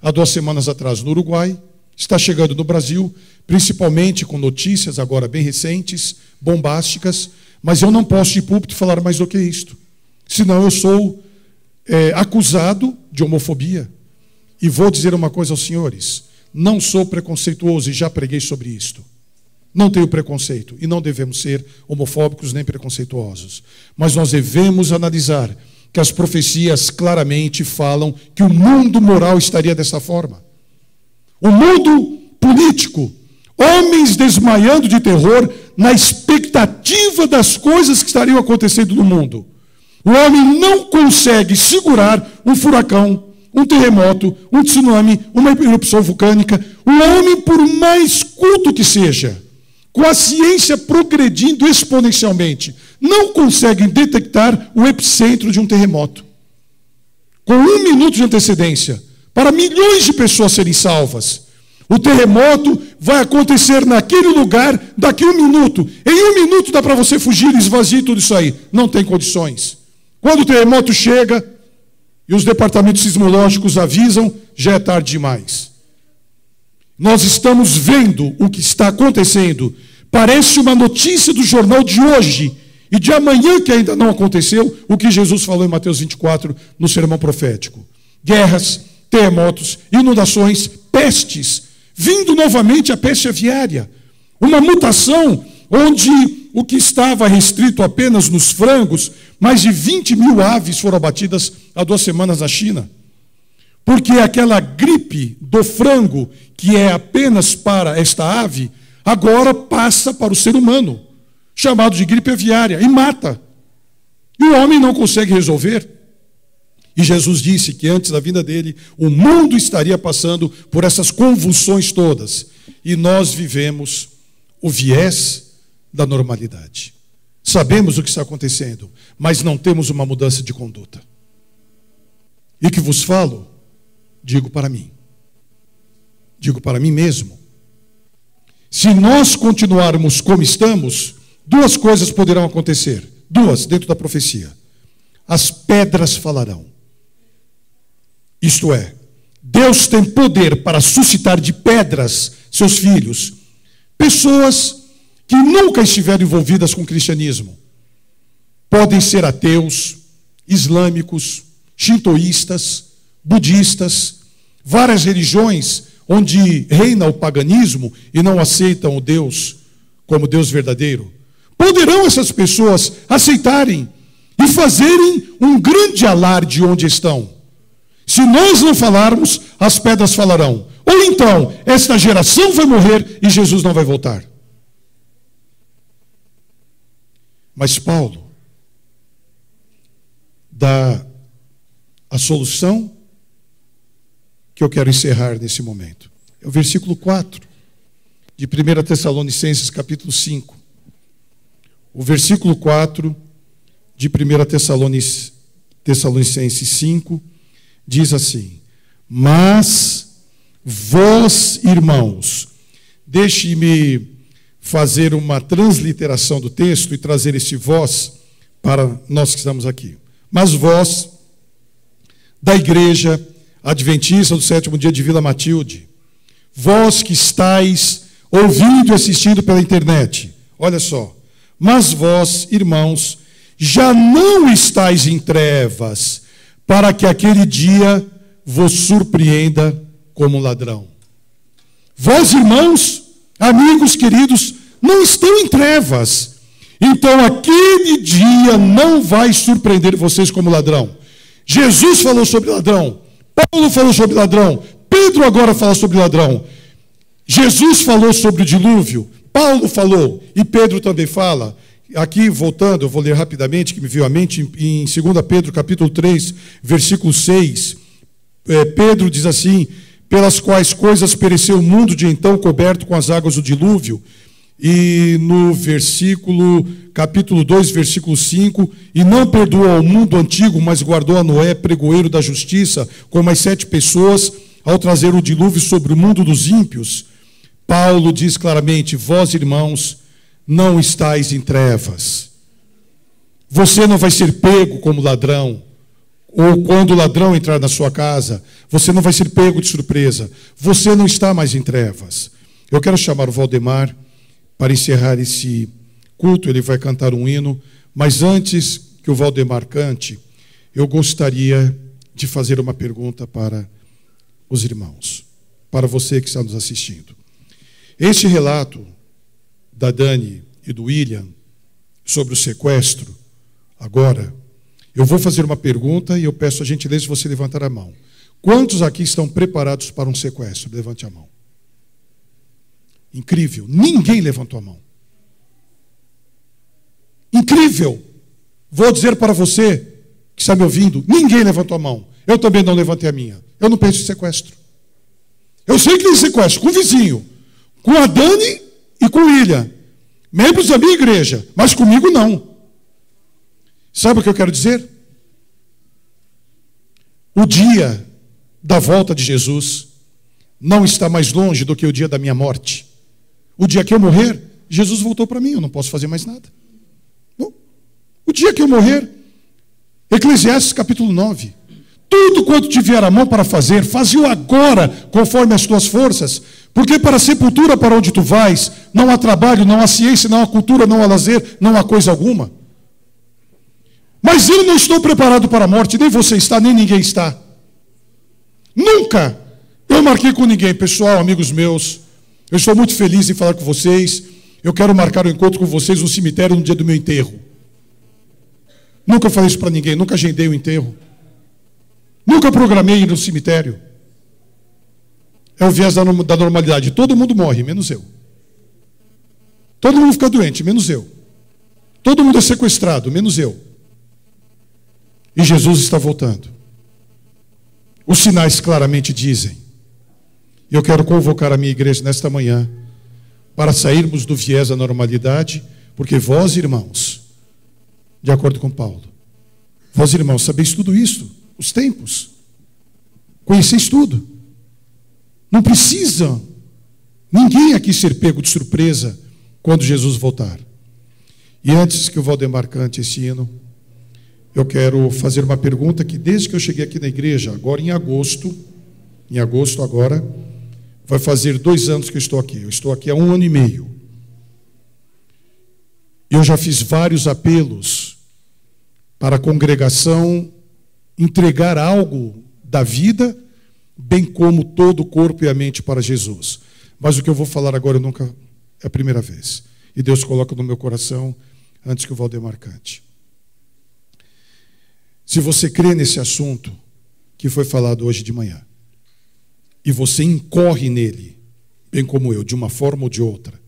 há 2 semanas atrás no Uruguai, está chegando no Brasil, principalmente com notícias agora bem recentes, bombásticas, mas eu não posso de púlpito falar mais do que isto, senão eu sou acusado de homofobia. E vou dizer uma coisa aos senhores: não sou preconceituoso e já preguei sobre isto. Não tenho preconceito e não devemos ser homofóbicos nem preconceituosos. Mas nós devemos analisar que as profecias claramente falam que o mundo moral estaria dessa forma. O mundo político, homens desmaiando de terror na expectativa das coisas que estariam acontecendo no mundo. O homem não consegue segurar um furacão, um terremoto, um tsunami, uma erupção vulcânica. O homem, por mais culto que seja, com a ciência progredindo exponencialmente, não conseguem detectar o epicentro de um terremoto. Com 1 minuto de antecedência, para milhões de pessoas serem salvas. O terremoto vai acontecer naquele lugar daqui a 1 minuto. Em 1 minuto dá para você fugir e esvaziar tudo isso aí. Não tem condições. Quando o terremoto chega e os departamentos sismológicos avisam, já é tarde demais. Nós estamos vendo o que está acontecendo. Parece uma notícia do jornal de hoje e de amanhã que ainda não aconteceu, o que Jesus falou em Mateus 24 no sermão profético. Guerras, terremotos, inundações, pestes, vindo novamente a peste aviária. Uma mutação onde o que estava restrito apenas nos frangos, mais de 20 mil aves foram abatidas há 2 semanas na China. Porque aquela gripe do frango, que é apenas para esta ave, agora passa para o ser humano, chamado de gripe aviária, e mata. E o homem não consegue resolver. E Jesus disse que antes da vinda dele, o mundo estaria passando por essas convulsões todas. E nós vivemos o viés da normalidade. Sabemos o que está acontecendo, mas não temos uma mudança de conduta. E que vos falo, digo para mim mesmo. Se nós continuarmos como estamos, 2 coisas poderão acontecer. 2 dentro da profecia. As pedras falarão. Isto é, Deus tem poder para suscitar de pedras seus filhos. Pessoas que nunca estiveram envolvidas com o cristianismo. Podem ser ateus, islâmicos, shintoístas, budistas, várias religiões onde reina o paganismo e não aceitam o Deus como Deus verdadeiro. Poderão essas pessoas aceitarem e fazerem um grande alarde onde estão. Se nós não falarmos, as pedras falarão. Ou então, esta geração vai morrer e Jesus não vai voltar. Mas Paulo dá a solução que eu quero encerrar nesse momento. É o versículo 4 de 1 Tessalonicenses, capítulo 5. O versículo 4 de 1 Tessalonicenses 5 diz assim: mas vós, irmãos, deixe-me fazer uma transliteração do texto e trazer esse vós para nós que estamos aqui. Mas vós, da igreja adventista do sétimo dia de Vila Matilde, vós que estáis ouvindo e assistindo pela internet, olha só, mas vós, irmãos, já não estáis em trevas, para que aquele dia vos surpreenda como ladrão. Vós, irmãos, amigos queridos, não estão em trevas, então aquele dia não vai surpreender vocês como ladrão. Jesus falou sobre ladrão, Paulo falou sobre ladrão, Pedro agora fala sobre ladrão. Jesus falou sobre o dilúvio, Paulo falou e Pedro também fala. Aqui, voltando, eu vou ler rapidamente, que me veio à mente, em 2 Pedro, capítulo 3, versículo 6, Pedro diz assim: pelas quais coisas pereceu o mundo de então coberto com as águas do dilúvio. E no capítulo 2, versículo 5, e não perdoou ao mundo antigo, mas guardou a Noé, pregoeiro da justiça, com mais 7 pessoas, ao trazer o dilúvio sobre o mundo dos ímpios. Paulo diz claramente: vós, irmãos, não estáis em trevas. Você não vai ser pego como ladrão, ou quando o ladrão entrar na sua casa, você não vai ser pego de surpresa. Você não está mais em trevas. Eu quero chamar o Valdemar para encerrar esse culto. Ele vai cantar um hino, mas antes que o Valdemar cante, eu gostaria de fazer uma pergunta para os irmãos, para você que está nos assistindo. Este relato da Dani e do William sobre o sequestro, agora, eu vou fazer uma pergunta e eu peço a gentileza de você levantar a mão. Quantos aqui estão preparados para um sequestro? Levante a mão. Incrível, ninguém levantou a mão. Incrível. Vou dizer para você que está me ouvindo, ninguém levantou a mão. Eu também não levantei a minha. Eu não penso em sequestro. Eu sei que tem sequestro com o vizinho, com a Dani e com o William, membros da minha igreja, mas comigo não. Sabe o que eu quero dizer? O dia da volta de Jesus não está mais longe do que o dia da minha morte. O dia que eu morrer, Jesus voltou para mim, eu não posso fazer mais nada. Bom, o dia que eu morrer, Eclesiastes capítulo 9, tudo quanto te vier a mão para fazer, faze-o agora, conforme as tuas forças, porque para a sepultura para onde tu vais, não há trabalho, não há ciência, não há cultura, não há lazer, não há coisa alguma. Mas eu não estou preparado para a morte, nem você está, nem ninguém está. Nunca eu marquei com ninguém, pessoal, amigos meus. Eu estou muito feliz em falar com vocês. Eu quero marcar um encontro com vocês no cemitério no dia do meu enterro. Nunca falei isso para ninguém, nunca agendei o enterro. Nunca programei ir no cemitério. É o viés da normalidade. Todo mundo morre, menos eu. Todo mundo fica doente, menos eu. Todo mundo é sequestrado, menos eu. E Jesus está voltando. Os sinais claramente dizem. E eu quero convocar a minha igreja nesta manhã para sairmos do viés da normalidade, porque vós, irmãos, de acordo com Paulo, vós, irmãos, sabeis tudo isso, os tempos, conheceis tudo. Não precisa ninguém aqui ser pego de surpresa quando Jesus voltar. E antes que o Valdemar cante esse hino, eu quero fazer uma pergunta que desde que eu cheguei aqui na igreja, agora em agosto agora, vai fazer 2 anos que eu estou aqui. Eu estou aqui há 1 ano e meio. Eu já fiz vários apelos para a congregação entregar algo da vida, bem como todo o corpo e a mente para Jesus. Mas o que eu vou falar agora nunca é a primeira vez. E Deus coloca no meu coração antes que o Valdemar cante. Se você crê nesse assunto que foi falado hoje de manhã, e você incorre nele, bem como eu, de uma forma ou de outra,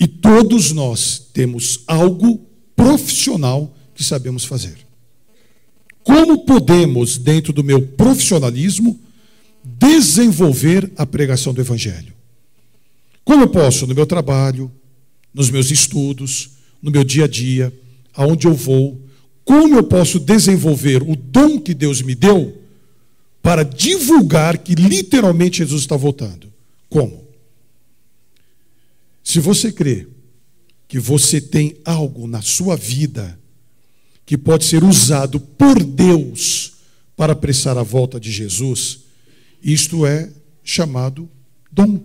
e todos nós temos algo profissional que sabemos fazer. Como podemos, dentro do meu profissionalismo, desenvolver a pregação do Evangelho? Como eu posso, no meu trabalho, nos meus estudos, no meu dia a dia, aonde eu vou, como eu posso desenvolver o dom que Deus me deu para divulgar que literalmente Jesus está voltando? Como? Se você crê que você tem algo na sua vida que pode ser usado por Deus para apressar a volta de Jesus, isto é chamado dom.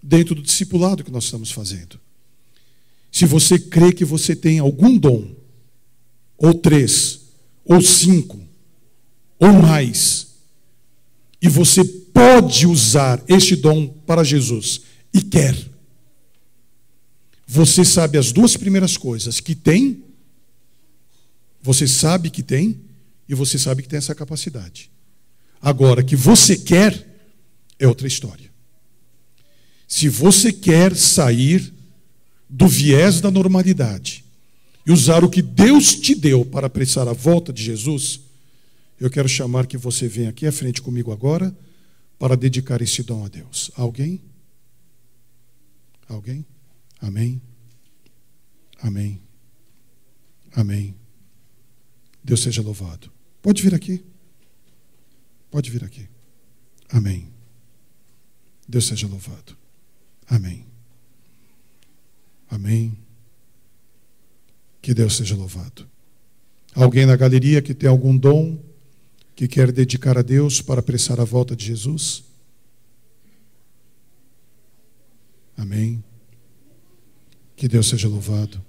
Dentro do discipulado que nós estamos fazendo. Se você crê que você tem algum dom, ou 3, ou 5, ou mais, e você pode usar este dom para Jesus, e quer, você sabe as duas primeiras coisas, que tem, você sabe que tem, e você sabe que tem essa capacidade. Agora, que você quer, é outra história. Se você quer sair do viés da normalidade e usar o que Deus te deu para apressar a volta de Jesus, eu quero chamar que você venha aqui à frente comigo agora para dedicar esse dom a Deus. Alguém? Alguém? Amém? Amém? Amém? Deus seja louvado. Pode vir aqui. Pode vir aqui. Amém. Deus seja louvado. Amém. Amém. Que Deus seja louvado. Alguém na galeria que tem algum dom que quer dedicar a Deus para apressar a volta de Jesus? Amém. Que Deus seja louvado.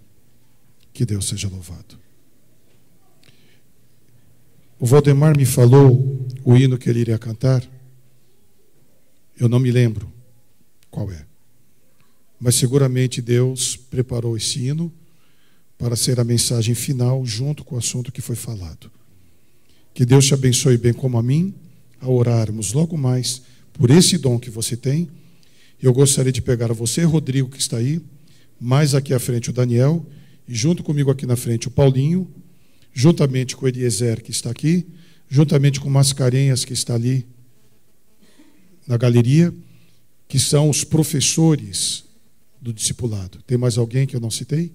Que Deus seja louvado. O Valdemar me falou o hino que ele iria cantar. Eu não me lembro qual é. Mas seguramente Deus preparou esse hino para ser a mensagem final junto com o assunto que foi falado. Que Deus te abençoe bem como a mim, a orarmos logo mais por esse dom que você tem. Eu gostaria de pegar você, Rodrigo, que está aí, mais aqui à frente o Daniel, e junto comigo aqui na frente o Paulinho, juntamente com o Eliezer, que está aqui, juntamente com o Mascarenhas, que está ali na galeria, que são os professores do discipulado. Tem mais alguém que eu não citei?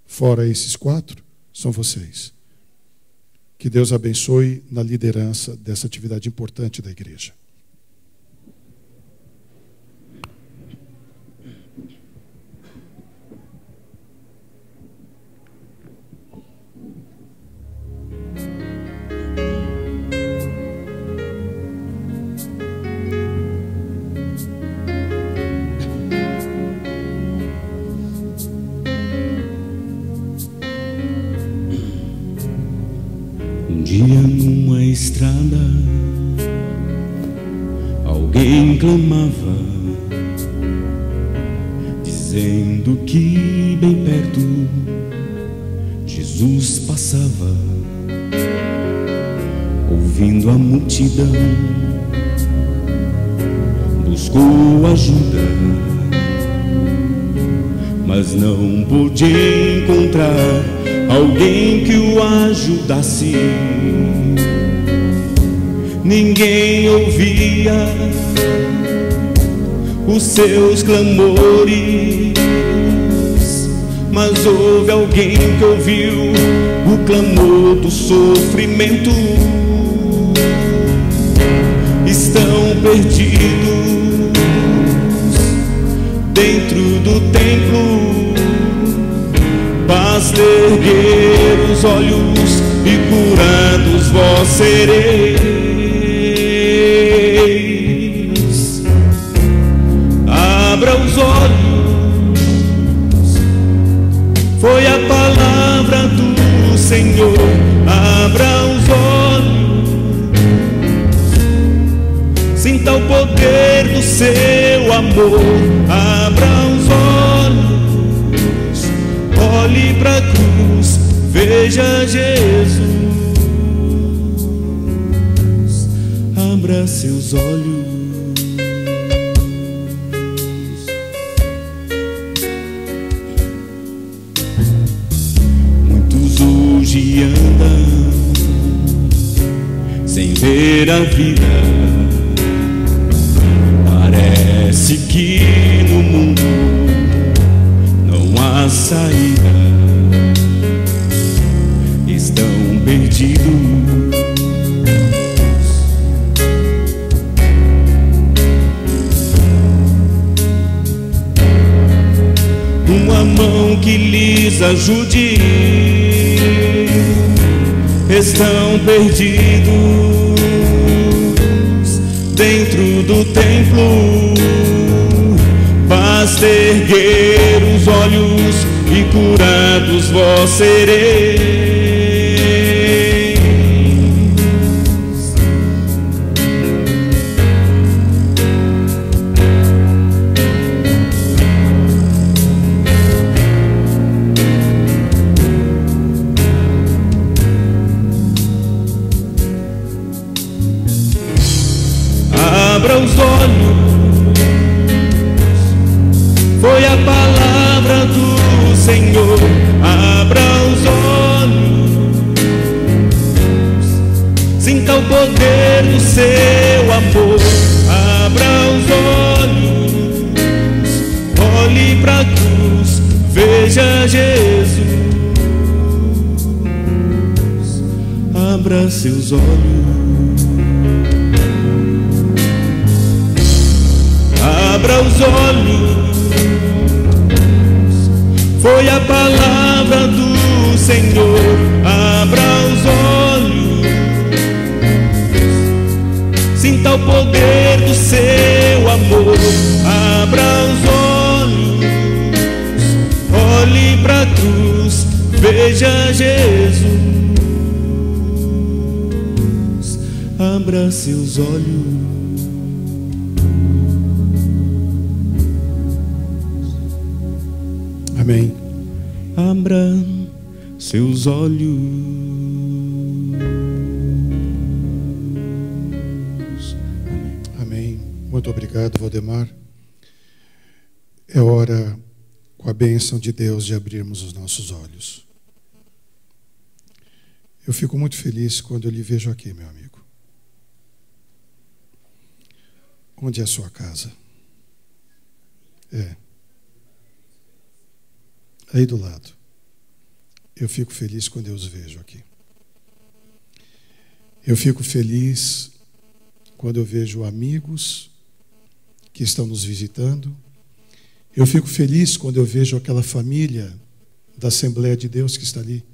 Fora esses 4, são vocês. Que Deus abençoe na liderança dessa atividade importante da igreja. Um dia numa estrada, alguém clamava, dizendo que bem perto Jesus passava. Ouvindo a multidão, buscou ajuda, mas não pôde encontrar alguém que o ajudasse. Ninguém ouvia os seus clamores, mas houve alguém que ouviu o clamor do sofrimento. Estão perdidos dentro do templo, basta erguer os olhos e curados vós sereis. Abra os olhos, foi a palavra seu amor. Abra os olhos, olhe para a cruz, veja Jesus. Abra seus olhos. Muitos hoje andam sem ver a vida. Parece que no mundo não há saída. Estão perdidos. Uma mão que lhes ajude. Estão perdidos dentro do templo. Basta erguer os olhos e curados vós sereis. Abra os olhos, foi a palavra do Senhor. Abra os olhos, sinta o poder do seu amor. Abra os olhos, olhe para a cruz, veja Jesus. Abra seus olhos. Abra os olhos, foi a palavra do Senhor. Abra os olhos, sinta o poder do seu amor. Abra os olhos, olhe para a cruz, veja Jesus. Abra seus olhos. Amém. Abra seus olhos. Amém. Muito obrigado, Valdemar. É hora, com a bênção de Deus, de abrirmos os nossos olhos. Eu fico muito feliz quando eu lhe vejo aqui, meu amigo. Onde é a sua casa? Aí do lado. Eu fico feliz quando eu os vejo aqui. Eu fico feliz quando eu vejo amigos que estão nos visitando. Eu fico feliz quando eu vejo aquela família da Assembleia de Deus que está ali.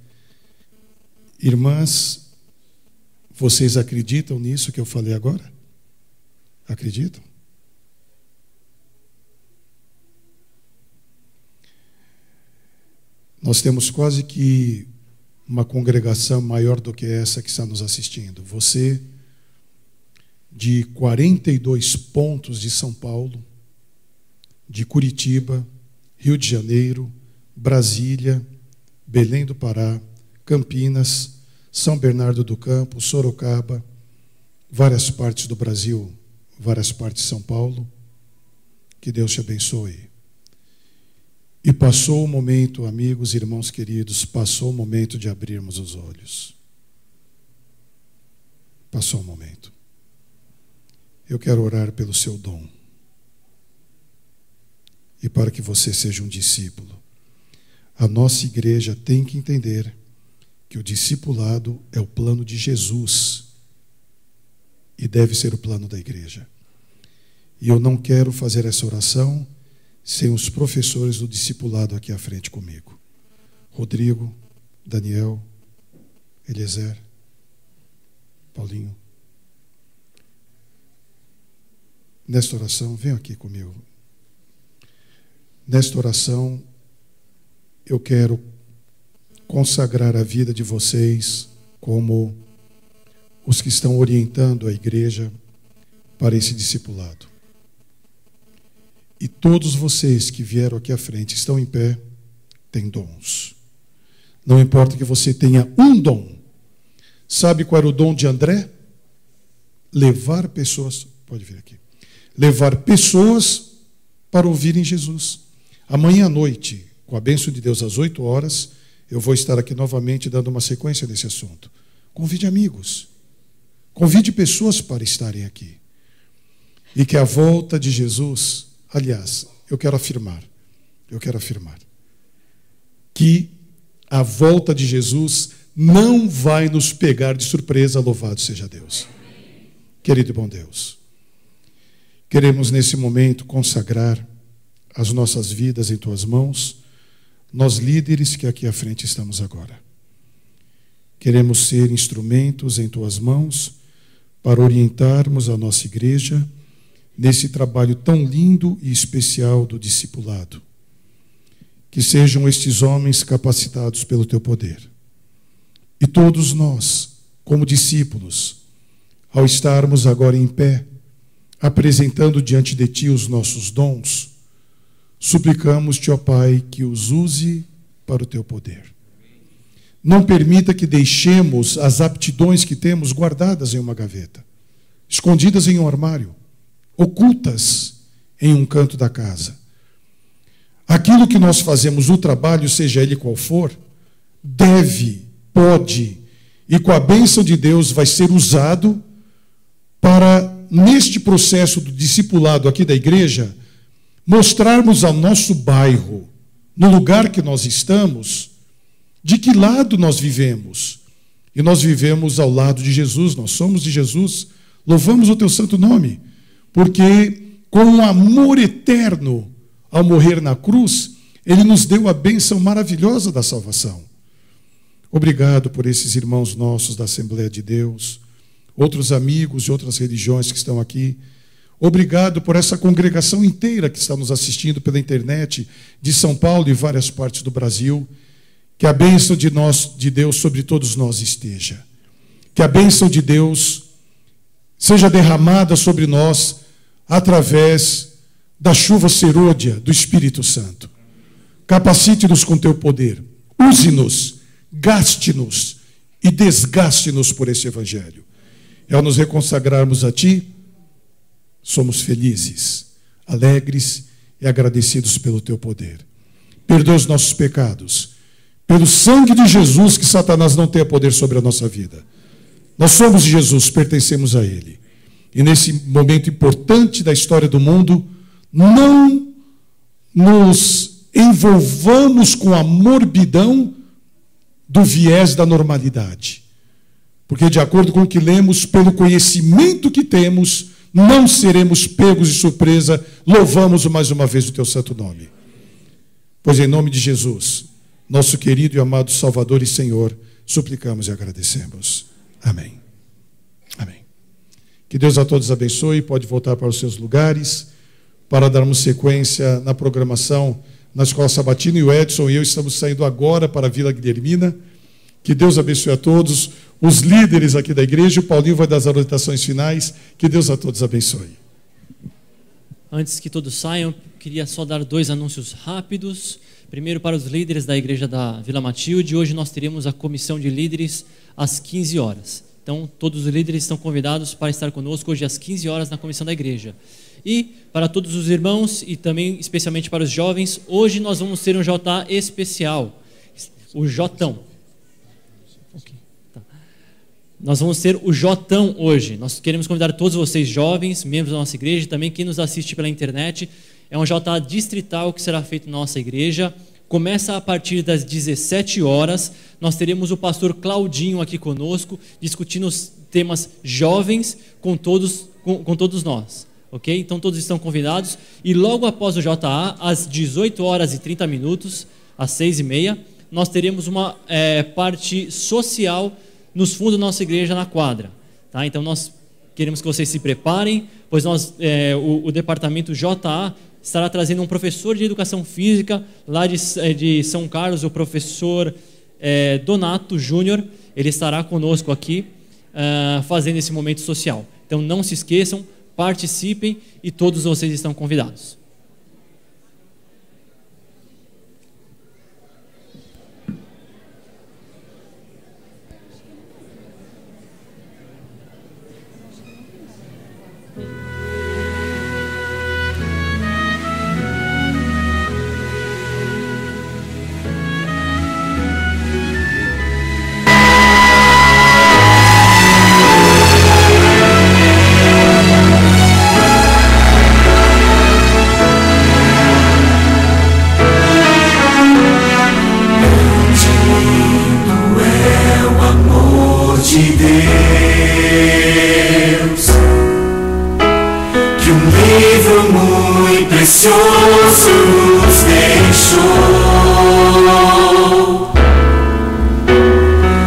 Irmãs, vocês acreditam nisso que eu falei agora? Acreditam? Nós temos quase que uma congregação maior do que essa que está nos assistindo. Você, de 42 pontos de São Paulo, de Curitiba, Rio de Janeiro, Brasília, Belém do Pará, Campinas, São Bernardo do Campo, Sorocaba, várias partes do Brasil, várias partes de São Paulo. Que Deus te abençoe. E passou o momento, amigos e irmãos queridos, passou o momento de abrirmos os olhos. Passou o momento. Eu quero orar pelo seu dom. E para que você seja um discípulo. A nossa igreja tem que entender que o discipulado é o plano de Jesus. E deve ser o plano da igreja. E eu não quero fazer essa oração sem os professores do discipulado aqui à frente comigo. Rodrigo, Daniel, Eliezer, Paulinho. Nesta oração, venham aqui comigo. Nesta oração, eu quero consagrar a vida de vocês como os que estão orientando a igreja para esse discipulado. E todos vocês que vieram aqui à frente, estão em pé, têm dons. Não importa que você tenha um dom. Sabe qual era o dom de André? Levar pessoas, pode vir aqui, levar pessoas para ouvirem Jesus. Amanhã à noite, com a bênção de Deus, às 8 horas, eu vou estar aqui novamente dando uma sequência nesse assunto. Convide amigos. Convide pessoas para estarem aqui. E que a volta de Jesus, aliás, eu quero afirmar, que a volta de Jesus não vai nos pegar de surpresa, louvado seja Deus. Querido e bom Deus, queremos nesse momento consagrar as nossas vidas em Tuas mãos, nós líderes que aqui à frente estamos agora. Queremos ser instrumentos em Tuas mãos para orientarmos a nossa igreja nesse trabalho tão lindo e especial do discipulado. Que sejam estes homens capacitados pelo Teu poder. E todos nós, como discípulos, ao estarmos agora em pé, apresentando diante de Ti os nossos dons, suplicamos-Te, ó Pai, que os use para o Teu poder. Não permita que deixemos as aptidões que temos guardadas em uma gaveta, escondidas em um armário, ocultas em um canto da casa. Aquilo que nós fazemos, o trabalho, seja ele qual for, deve, pode, e com a bênção de Deus vai ser usado para, neste processo do discipulado aqui da igreja, mostrarmos ao nosso bairro, no lugar que nós estamos, de que lado nós vivemos. E nós vivemos ao lado de Jesus, nós somos de Jesus. Louvamos o Teu santo nome, porque com um amor eterno, ao morrer na cruz, Ele nos deu a bênção maravilhosa da salvação. Obrigado por esses irmãos nossos da Assembleia de Deus, outros amigos de outras religiões que estão aqui. Obrigado por essa congregação inteira que está nos assistindo pela internet, de São Paulo e várias partes do Brasil. Que a bênção de Deus sobre todos nós esteja. Que a bênção de Deus seja derramada sobre nós através da chuva serôdia do Espírito Santo. Capacite-nos com Teu poder. Use-nos, gaste-nos e desgaste-nos por esse Evangelho. E ao nos reconsagrarmos a Ti, somos felizes, alegres e agradecidos pelo Teu poder. Perdoa os nossos pecados. Pelo sangue de Jesus, que Satanás não tenha poder sobre a nossa vida. Nós somos de Jesus, pertencemos a Ele. E nesse momento importante da história do mundo, não nos envolvamos com a morbidão do viés da normalidade. Porque, de acordo com o que lemos, pelo conhecimento que temos, não seremos pegos de surpresa. Louvamos mais uma vez o Teu santo nome. Pois em nome de Jesus, nosso querido e amado Salvador e Senhor, suplicamos e agradecemos. Amém. Amém. Que Deus a todos abençoe. Pode voltar para os seus lugares para darmos sequência na programação na Escola Sabatina. E o Edson e eu estamos saindo agora para a Vila Guilhermina. Que Deus abençoe a todos, os líderes aqui da igreja. O Paulinho vai dar as orientações finais. Que Deus a todos abençoe. Antes que todos saiam, queria só dar 2 anúncios rápidos. Primeiro, para os líderes da igreja da Vila Matilde, hoje nós teremos a comissão de líderes às 15 horas. Então, todos os líderes estão convidados para estar conosco hoje às 15 horas na comissão da igreja. E para todos os irmãos e também especialmente para os jovens, hoje nós vamos ter um JA especial, o Jotão. Nós vamos ter o Jotão hoje. Nós queremos convidar todos vocês jovens, membros da nossa igreja, e também quem nos assiste pela internet. É um JA distrital que será feito na nossa igreja. Começa a partir das 17 horas. Nós teremos o pastor Claudinho aqui conosco, discutindo os temas jovens com todos nós. Ok? Então todos estão convidados. E logo após o JA, às 18 horas e 30 minutos, às 6h30, nós teremos uma parte social nos fundos da nossa igreja na quadra. Tá? Então nós queremos que vocês se preparem, pois o departamento JA estará trazendo um professor de educação física lá de São Carlos, o professor Donato Júnior. Ele estará conosco aqui fazendo esse momento social. Então não se esqueçam, participem e todos vocês estão convidados. precioso nos deixou.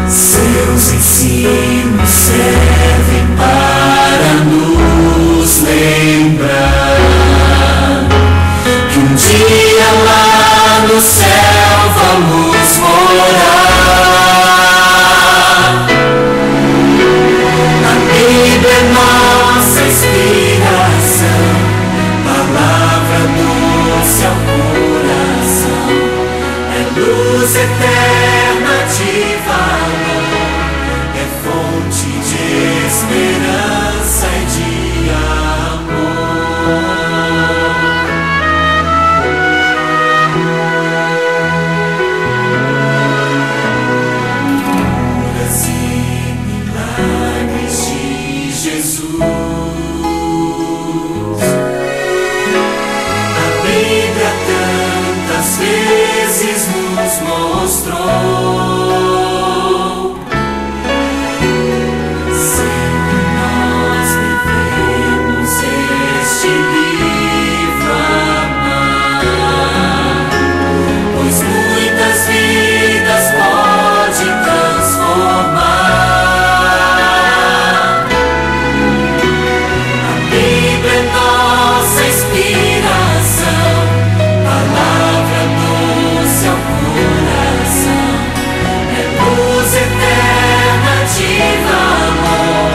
Seus ensinos servem para nos lembrar que um dia lá no céu vamos morar. A Bíblia é nossa inspiração, palavra doce ao coração, é luz eterna de valor, é fonte de esperança e de amor. Curas e milagres de Jesus. A Bíblia tantas vezes nos mostrou. Sempre nós devemos este livro amar, pois muitas vidas pode transformar. A Bíblia é nossa inspiração, palavra doce ao coração, é luz eterna de valor,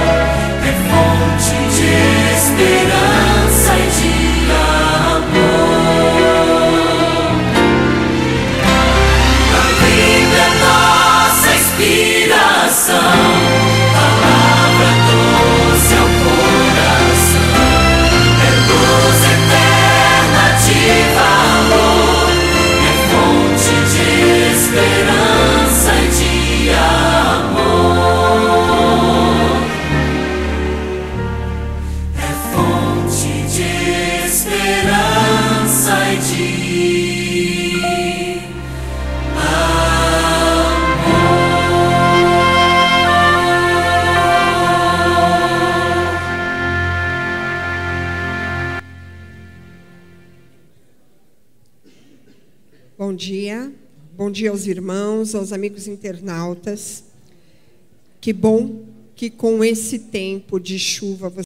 é fonte de esperança e de amor. A Bíblia é nossa inspiração, palavra doce ao coração, é luz eterna de valor, é fonte de esperança e de amor. É fonte de esperança e de Bom dia aos irmãos, aos amigos internautas. Que bom que com esse tempo de chuva